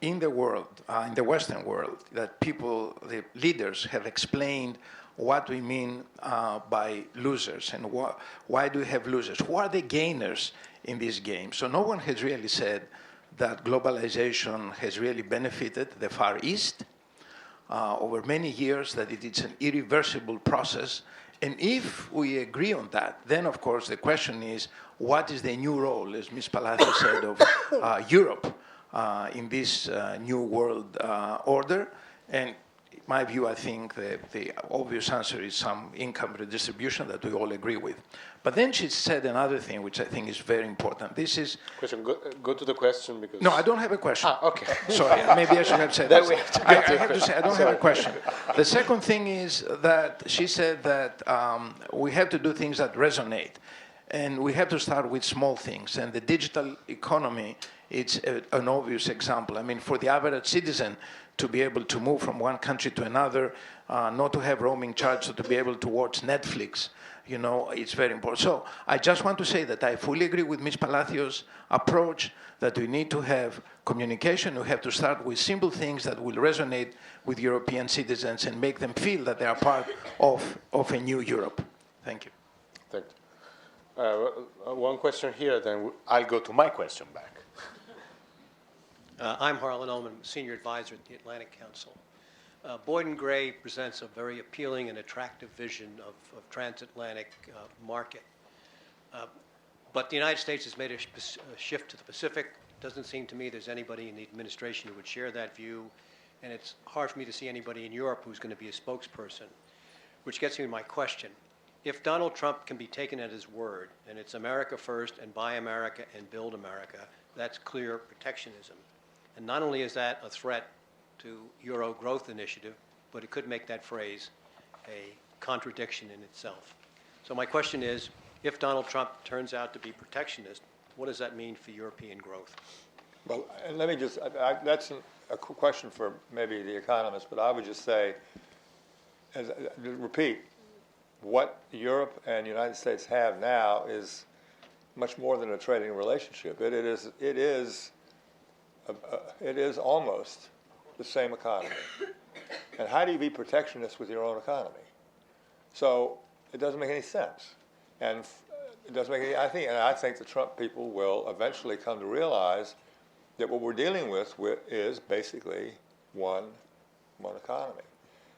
in the world, in the Western world, that people, the leaders, have explained what we mean by losers and why do we have losers? Who are the gainers in this game? So no one has really said that globalization has really benefited the Far East over many years, that it is an irreversible process. And if we agree on that, then of course the question is, what is the new role, as Ms. Palacio said, of Europe in this new world order? And in my view, I think the obvious answer is some income redistribution that we all agree with. But then she said another thing, which I think is very important. This is... Question. Go to the question because... No, I don't have a question. Okay. Sorry, maybe I should have said Then that. we have to I get to have to say, I don't have a question. The second thing is that she said that we have to do things that resonate. And we have to start with small things. And the digital economy, it's an obvious example. I mean, for the average citizen to be able to move from one country to another, not to have roaming charges, to be able to watch Netflix, it's very important. So I just want to say that I fully agree with Ms. Palacio's approach that we need to have communication. We have to start with simple things that will resonate with European citizens and make them feel that they are part of a new Europe. Thank you. Thank you. One question here, then I'll go to my question back. I'm Harlan Ullman, Senior Advisor at the Atlantic Council. Boyd and Gray presents a very appealing and attractive vision of transatlantic market. But the United States has made a shift to the Pacific. Doesn't seem to me there's anybody in the administration who would share that view. And it's hard for me to see anybody in Europe who's going to be a spokesperson, which gets me to my question. If Donald Trump can be taken at his word, and it's America first and buy America and build America, that's clear protectionism. And not only is that a threat to Euro growth initiative, but it could make that phrase a contradiction in itself. So my question is, if Donald Trump turns out to be protectionist, what does that mean for European growth? Well, and let me just, that's a question for maybe the economist, but I would just say, repeat, what Europe and the United States have now is much more than a trading relationship. It is almost the same economy. And how do you be protectionist with your own economy? So it doesn't make any sense. And it doesn't make any, I think the Trump people will eventually come to realize that what we're dealing with is basically one economy.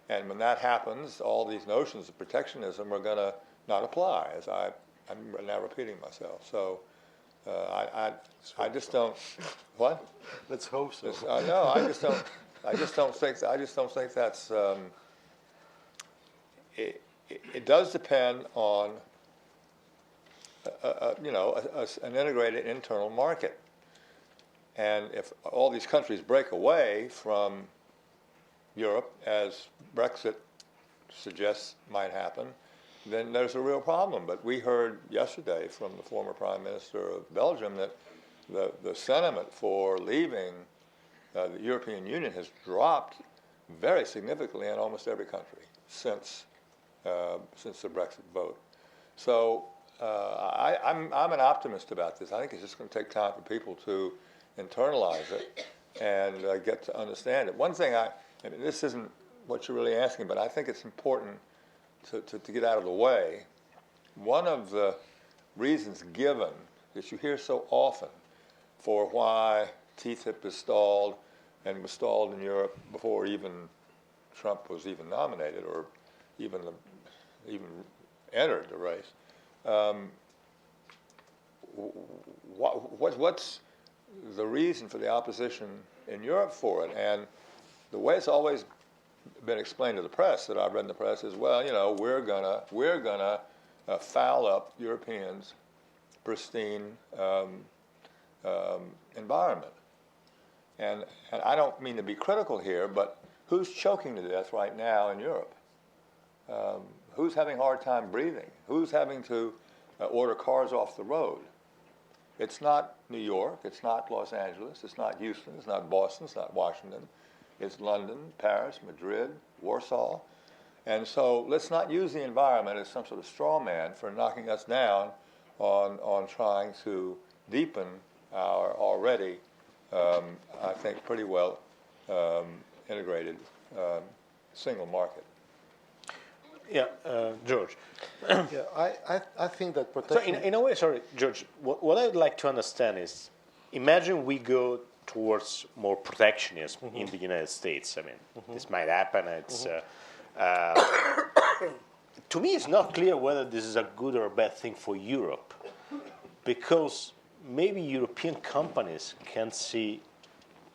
And when that happens, all these notions of protectionism are going to not apply, as I'm now repeating myself. So I just don't. What? Let's hope so. No, I just don't think that's. It does depend on an integrated internal market, and if all these countries break away from Europe, as Brexit suggests might happen, then there's a real problem. But we heard yesterday from the former Prime Minister of Belgium that the sentiment for leaving the European Union has dropped very significantly in almost every country since the Brexit vote. So I'm an optimist about this. I think it's just going to take time for people to internalize it and get to understand it. One thing this isn't what you're really asking, but I think it's important to get out of the way. One of the reasons given that you hear so often for why TTIP is stalled and was stalled in Europe before even Trump was even nominated or even entered the race. the reason for the opposition in Europe for it. And the way it's always been explained to the press that I've read in the press is, well, you know, we're gonna foul up Europeans' pristine environment. And I don't mean to be critical here, but who's choking to death right now in Europe? Who's having a hard time breathing? Who's having to order cars off the road? It's not New York, it's not Los Angeles, it's not Houston, it's not Boston, it's not Washington. It's London, Paris, Madrid, Warsaw. And so let's not use the environment as some sort of straw man for knocking us down on trying to deepen our already, I think, pretty well integrated single market. Yeah, George. Yeah, I think that So protection. in a way, sorry, George, what I would like to understand is, imagine we go towards more protectionism in the United States. I mean, this might happen. It's to me, it's not clear whether this is a good or a bad thing for Europe, because maybe European companies can see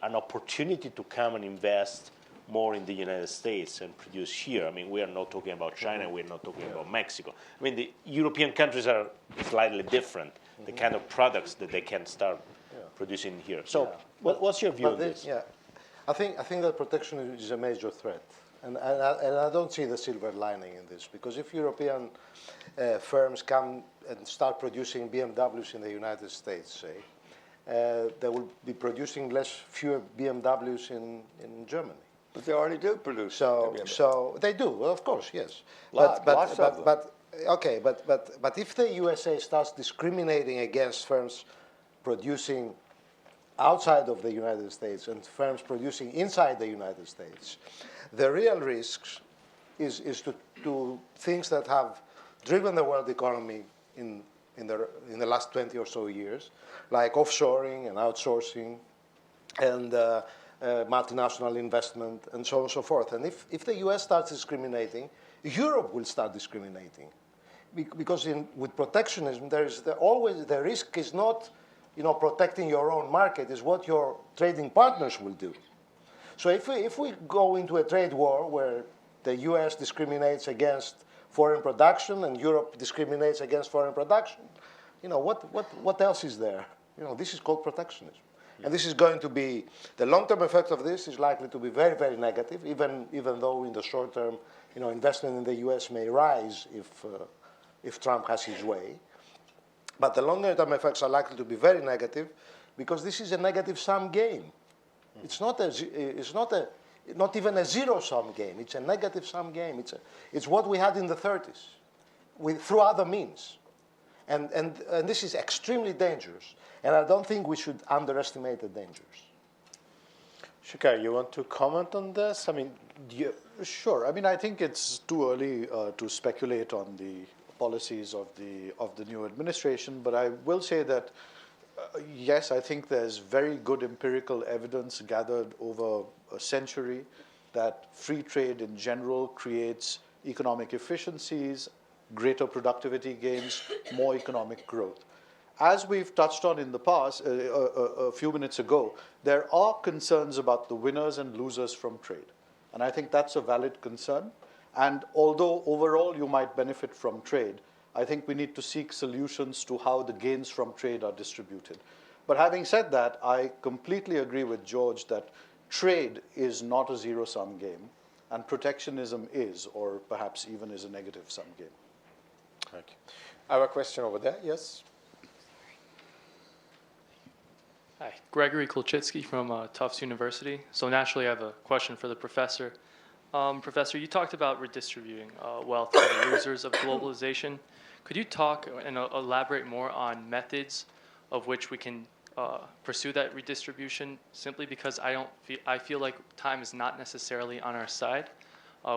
an opportunity to come and invest more in the United States and produce here. I mean, we are not talking about China, we're not talking about Mexico. I mean, the European countries are slightly different, the kind of products that they can start producing here. So what's your view on this? Yeah, I think that protection is a major threat. And I don't see the silver lining in this, because if European firms come and start producing BMWs in the United States, say, they will be producing fewer BMWs in Germany. But they already do produce. So they do, well, of course, yes. Lots of them. But if the USA starts discriminating against firms producing outside of the United States and firms producing inside the United States, the real risks is to things that have driven the world economy in the last 20 or so years, like offshoring and outsourcing and multinational investment and so on and so forth. And if the US starts discriminating, Europe will start discriminating. Because with protectionism, always the risk is not protecting your own market, is what your trading partners will do. So if we go into a trade war where the US discriminates against foreign production and Europe discriminates against foreign production, what else is there? This is called protectionism. And this is going to be, the long-term effect of this is likely to be very, very negative, even though in the short term, investment in the US may rise if Trump has his way. But the longer-term effects are likely to be very negative, because this is a negative-sum game. It's not even a zero-sum game. It's a negative-sum game. It's what we had in the 30s, through other means, and this is extremely dangerous. And I don't think we should underestimate the dangers. Shikhar, you want to comment on this? I mean, Sure. I mean, I think it's too early to speculate on the policies of the new administration, but I will say that yes, I think there's very good empirical evidence gathered over a century that free trade in general creates economic efficiencies, greater productivity gains, more economic growth. As we've touched on in the past, a few minutes ago, there are concerns about the winners and losers from trade. And I think that's a valid concern. And although overall you might benefit from trade, I think we need to seek solutions to how the gains from trade are distributed. But having said that, I completely agree with George that trade is not a zero-sum game, and protectionism is, or perhaps even is a negative-sum game. Okay. I have a question over there. Yes? Hi, Gregory Kulchitsky from Tufts University. So naturally, I have a question for the professor. Professor, you talked about redistributing wealth to the losers of globalization. Could you talk and elaborate more on methods of which we can pursue that redistribution? Simply because I feel like time is not necessarily on our side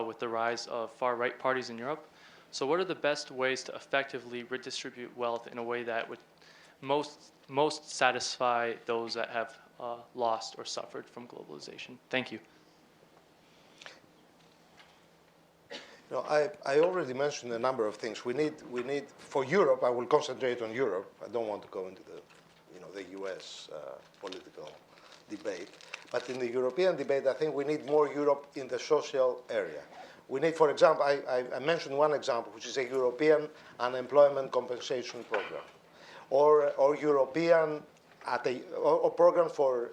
with the rise of far-right parties in Europe. So what are the best ways to effectively redistribute wealth in a way that would most satisfy those that have lost or suffered from globalization? Thank you. I already mentioned a number of things. We need for Europe. I will concentrate on Europe. I don't want to go into the U.S. Political debate. But in the European debate, I think we need more Europe in the social area. We need, for example, I mentioned one example, which is a European unemployment compensation program, or European or program for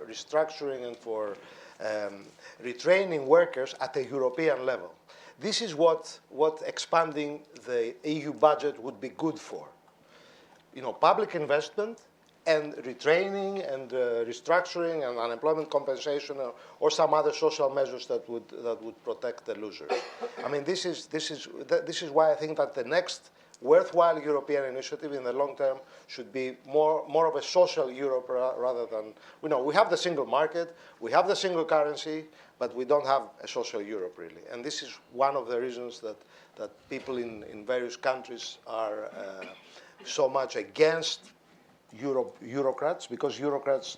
restructuring and for retraining workers at a European level. This is what expanding the EU budget would be good for. Public investment and retraining and restructuring and unemployment compensation or some other social measures that would protect the losers. I mean, this is why I think that the next worthwhile European initiative in the long term should be more of a social Europe rather than, we have the single market, we have the single currency, but we don't have a social Europe really. And this is one of the reasons that people in various countries are so much against Eurocrats, because Eurocrats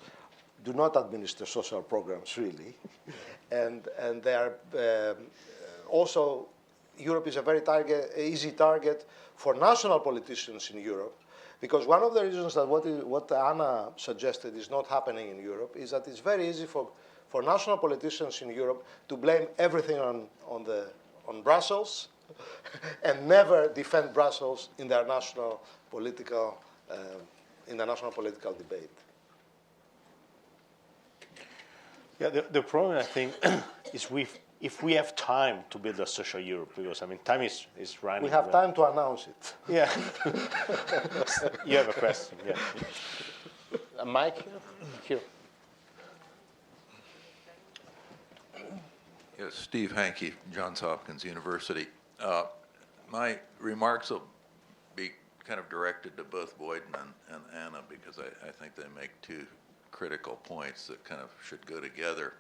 do not administer social programs really, and they are also. Europe is a very easy target for national politicians in Europe, because one of the reasons that what Anna suggested is not happening in Europe is that it's very easy for national politicians in Europe to blame everything on Brussels and never defend Brussels in their national political debate. Yeah, the problem I think is if we have time to build a social Europe, because time is running. We have time to announce it. Yeah. You have a question, yeah. Mike, here. Yes, Steve Hankey, Johns Hopkins University. My remarks will be kind of directed to both Boyden and Anna, because I think they make two critical points that kind of should go together.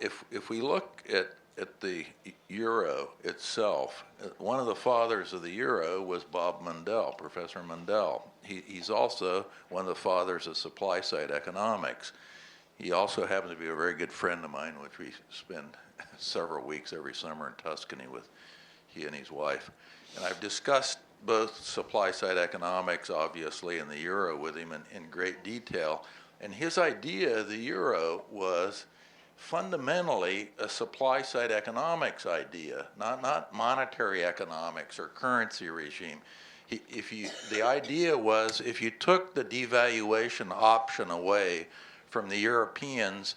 If we look at the euro itself, one of the fathers of the euro was Bob Mundell, Professor Mundell. He's also one of the fathers of supply-side economics. He also happens to be a very good friend of mine, which we spend several weeks every summer in Tuscany with he and his wife. And I've discussed both supply-side economics, obviously, and the euro with him in great detail. And his idea of the euro was fundamentally a supply-side economics idea, not monetary economics or currency regime. The idea was if you took the devaluation option away from the Europeans,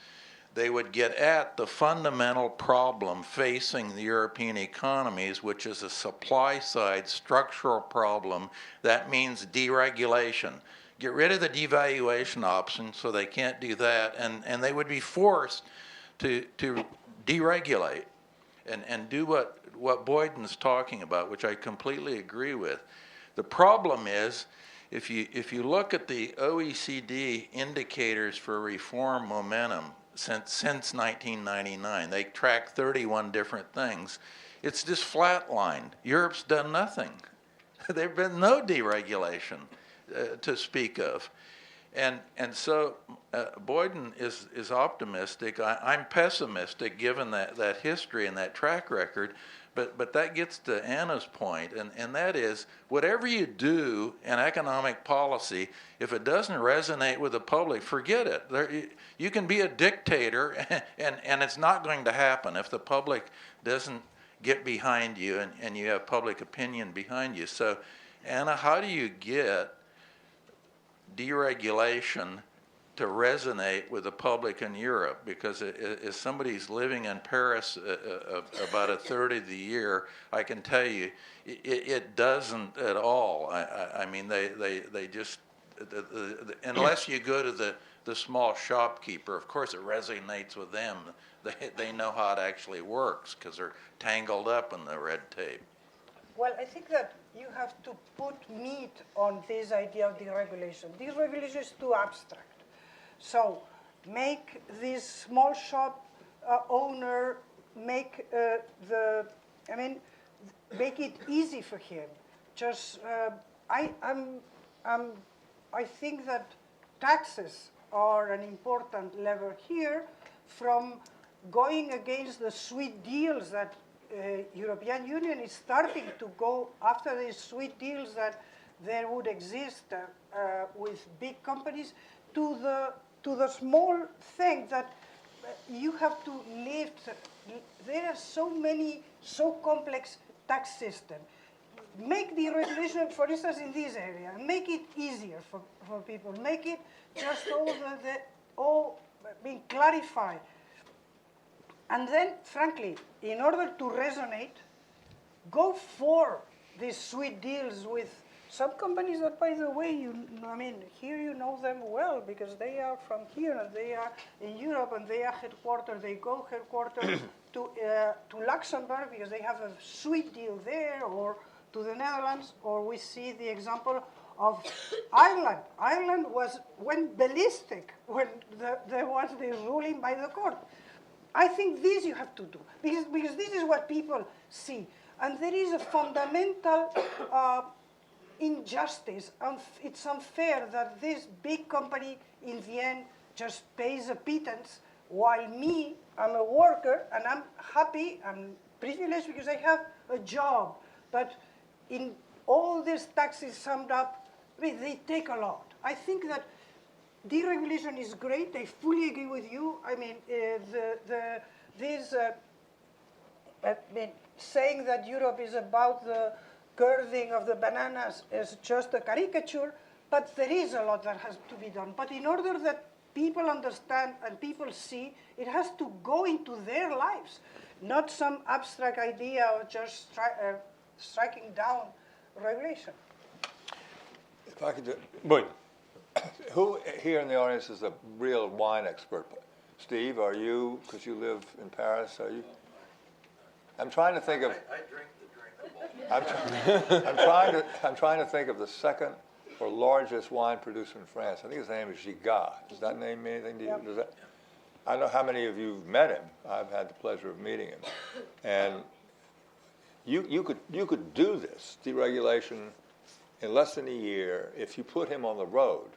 they would get at the fundamental problem facing the European economies, which is a supply-side structural problem. That means deregulation. Get rid of the devaluation option so they can't do that, and they would be forced to deregulate and do what Boyden's talking about, which I completely agree with. The problem is, if you look at the OECD indicators for reform momentum since 1999, they track 31 different things. It's just flatlined. Europe's done nothing. There's been no deregulation to speak of. And so Boyden is optimistic. I'm pessimistic given that history and that track record. But that gets to Anna's point, and that is, whatever you do in economic policy, if it doesn't resonate with the public, forget it. You can be a dictator, and it's not going to happen if the public doesn't get behind you and you have public opinion behind you. So, Anna, how do you get deregulation to resonate with the public in Europe? Because if somebody's living in Paris about a third of the year, I can tell you it doesn't at all. I mean, they just, unless you go to the small shopkeeper, of course it resonates with them. They know how it actually works because they're tangled up in the red tape. Well, I think that you have to put meat on this idea of deregulation. Deregulation is too abstract. So make this small shop owner make make it easy for him. Just I think that taxes are an important lever here, from going against the sweet deals that European Union is starting to go after these sweet deals that there would exist with big companies, to the small thing that you have to lift. There are so many, so complex tax systems. Make the regulation, for instance, in this area, make it easier for people. Make it just all being clarified. And then, frankly, in order to resonate, go for these sweet deals with some companies that, by the way, here you know them well because they are from here and they are in Europe and they are headquartered. They go headquartered to Luxembourg because they have a sweet deal there, or to the Netherlands, or we see the example of Ireland. Ireland went ballistic when there was the ruling by the court. I think this you have to do because this is what people see. And there is a fundamental injustice. It's unfair that this big company in the end just pays a pittance while me, I'm a worker and I'm happy, I'm privileged because I have a job. But in all these taxes summed up, they take a lot. I think that deregulation is great. I fully agree with you. I mean, saying that Europe is about the girthing of the bananas is just a caricature, but there is a lot that has to be done. But in order that people understand and people see, it has to go into their lives, not some abstract idea of just striking down regulation. If I could just, Boyd. who here in the audience is a real wine expert? Steve, are you, because you live in Paris, are you? I'm trying to think of. I drink the drinkable. I'm trying to think of the second or largest wine producer in France. I think his name is Gigat. Does that name mean anything to you? Does that? I don't know how many of you have met him. I've had the pleasure of meeting him, and you could do this deregulation in less than a year if you put him on the road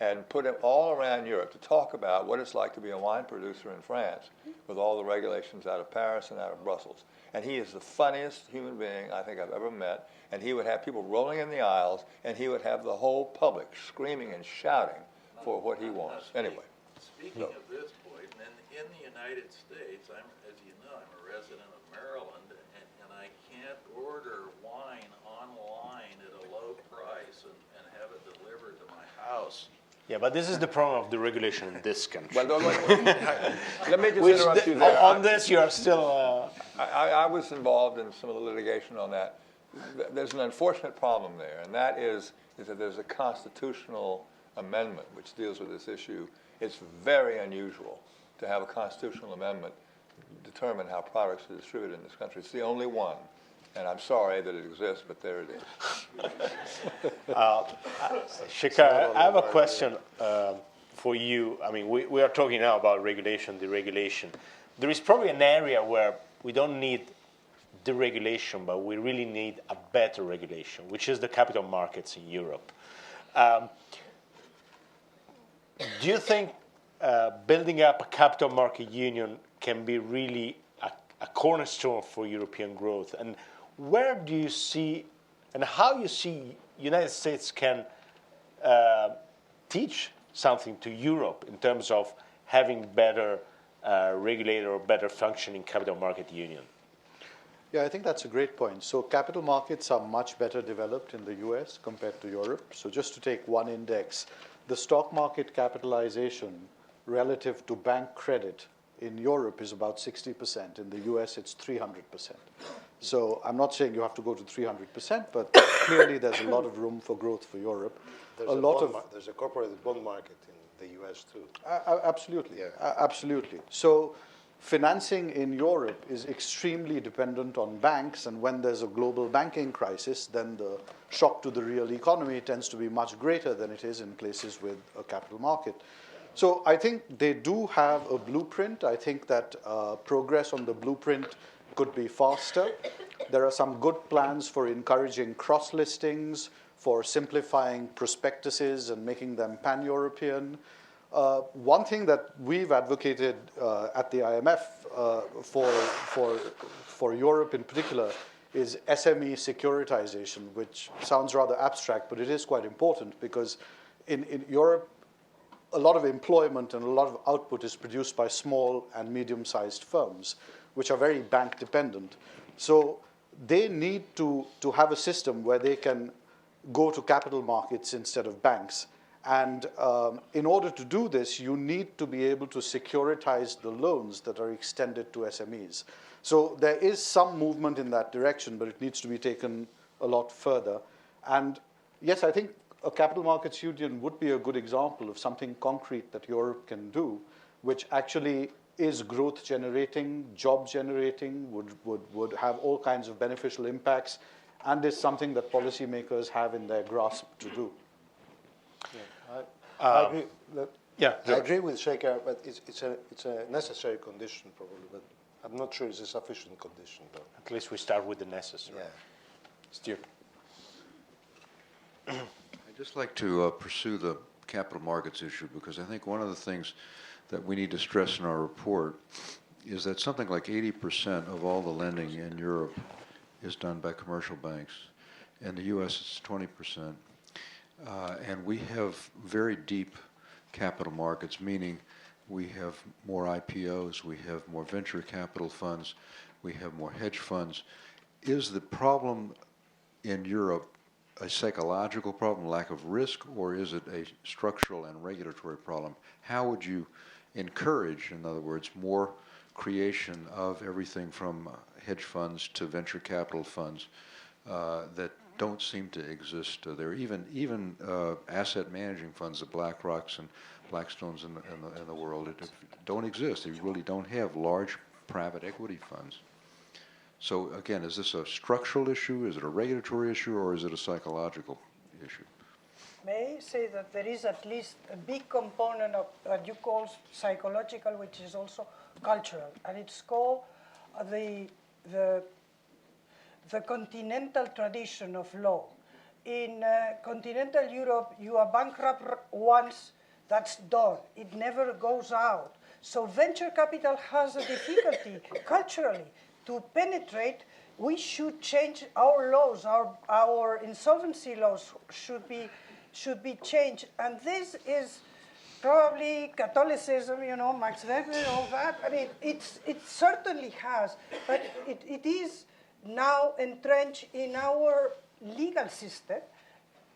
and put him all around Europe to talk about what it's like to be a wine producer in France with all the regulations out of Paris and out of Brussels. And he is the funniest human being I think I've ever met. And he would have people rolling in the aisles, and he would have the whole public screaming and shouting for what he wants. Anyway. Speaking of this, Boyd, in the United States, as you know, I'm a resident of Maryland, and I can't order wine online at a low price and have it delivered to my house. Yeah, but this is the problem of the regulation in this country. Well, let me just interrupt you there. On this, you are still. I was involved in some of the litigation on that. There's an unfortunate problem there, and that is that there's a constitutional amendment which deals with this issue. It's very unusual to have a constitutional amendment determine how products are distributed in this country. It's the only one. And I'm sorry that it exists, but there it is. Shekar, I have a question for you. I mean, we are talking now about regulation, deregulation. There is probably an area where we don't need deregulation, but we really need a better regulation, which is the capital markets in Europe. Do you think building up a capital market union can be really a cornerstone for European growth? And where do you see, and how you see United States can teach something to Europe in terms of having better regulator or better functioning capital market union? Yeah, I think that's a great point. So capital markets are much better developed in the US compared to Europe. So just to take one index, the stock market capitalization relative to bank credit in Europe is about 60%. In the US, it's 300%. So I'm not saying you have to go to 300%, but clearly there's a lot of room for growth for Europe. There's a corporate bond market in the US too. Absolutely, Yeah. Absolutely. So financing in Europe is extremely dependent on banks, and when there's a global banking crisis, then the shock to the real economy tends to be much greater than it is in places with a capital market. So I think they do have a blueprint. I think that progress on the blueprint could be faster. There are some good plans for encouraging cross-listings, for simplifying prospectuses and making them pan-European. One thing that we've advocated at the IMF for Europe in particular is SME securitization, which sounds rather abstract, but it is quite important because in Europe, a lot of employment and a lot of output is produced by small and medium-sized firms, which are very bank dependent. So they need to have a system where they can go to capital markets instead of banks. And in order to do this, you need to be able to securitize the loans that are extended to SMEs. So there is some movement in that direction, but it needs to be taken a lot further. And yes, I think a capital markets union would be a good example of something concrete that Europe can do, which actually is growth generating, job generating, would have all kinds of beneficial impacts, and is something that policymakers have in their grasp to do. I agree. Yeah, I agree with Shekhar, but it's a necessary condition probably, but I'm not sure it's a sufficient condition though. At least we start with the necessary. Yeah. Stuart. I'd just like to pursue the capital markets issue, because I think one of the things that we need to stress in our report is that something like 80% of all the lending in Europe is done by commercial banks. In the U.S., it's 20%. And we have very deep capital markets, meaning we have more IPOs, we have more venture capital funds, we have more hedge funds. Is the problem in Europe a psychological problem, lack of risk, or is it a structural and regulatory problem? How would you encourage, in other words, more creation of everything from hedge funds to venture capital funds that don't seem to exist there? Even asset managing funds, the BlackRocks and Blackstones in the world, don't exist. They really don't have large private equity funds. So again, is this a structural issue, is it a regulatory issue, or is it a psychological issue? May I say that there is at least a big component of what you call psychological, which is also cultural, and it's called the continental tradition of law. In continental Europe, you are bankrupt once, that's done. It never goes out. So venture capital has a difficulty culturally to penetrate. We should change our laws. Our insolvency laws should be changed. And this is probably Catholicism, you know, Max Weber, all that. I mean, it certainly has, but it is now entrenched in our legal system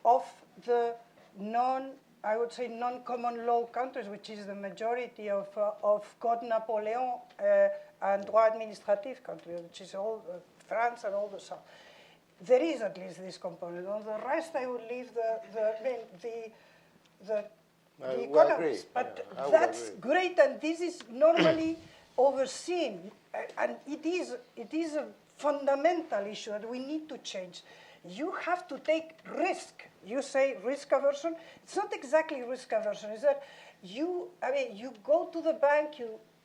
of the non-common law countries, which is the majority of Code Napoleon and droit administratif countries, which is all France and all the South. There is at least this component. On the rest, I would leave the economists. But that's great, and this is normally overseen, and it is a fundamental issue that we need to change. You have to take risk. You say risk aversion. It's not exactly risk aversion. It's that you go to the bank,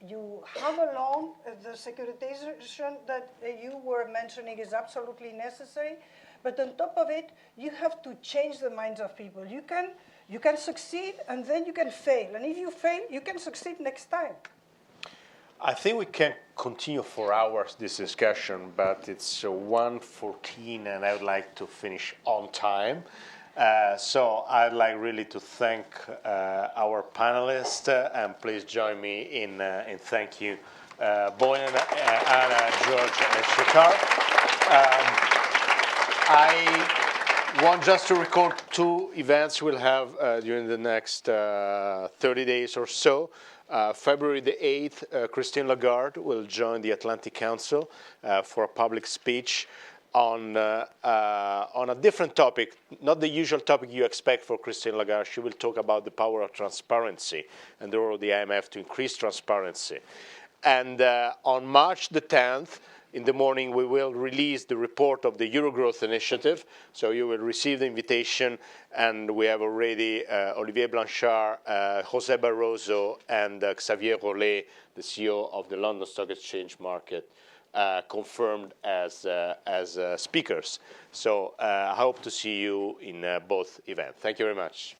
you have a loan. The securitization that you were mentioning is absolutely necessary. But on top of it, you have to change the minds of people. You can succeed, and then you can fail. And if you fail, you can succeed next time. I think we can continue for hours this discussion, but it's 1:14, and I would like to finish on time. So I'd like really to thank our panelists, and please join me in thank you, Boyan, Anna, George, and Shekhar. I want just to record 2 events we'll have during the next 30 days or so. February the 8th, Christine Lagarde will join the Atlantic Council for a public speech on a different topic, not the usual topic you expect for Christine Lagarde. She will talk about the power of transparency and the role of the IMF to increase transparency. And on March the 10th, in the morning, we will release the report of the Eurogrowth Initiative. So you will receive the invitation, and we have already Olivier Blanchard, José Barroso, and Xavier Rollet, the CEO of the London Stock Exchange market, confirmed as speakers. So I hope to see you in both events. Thank you very much.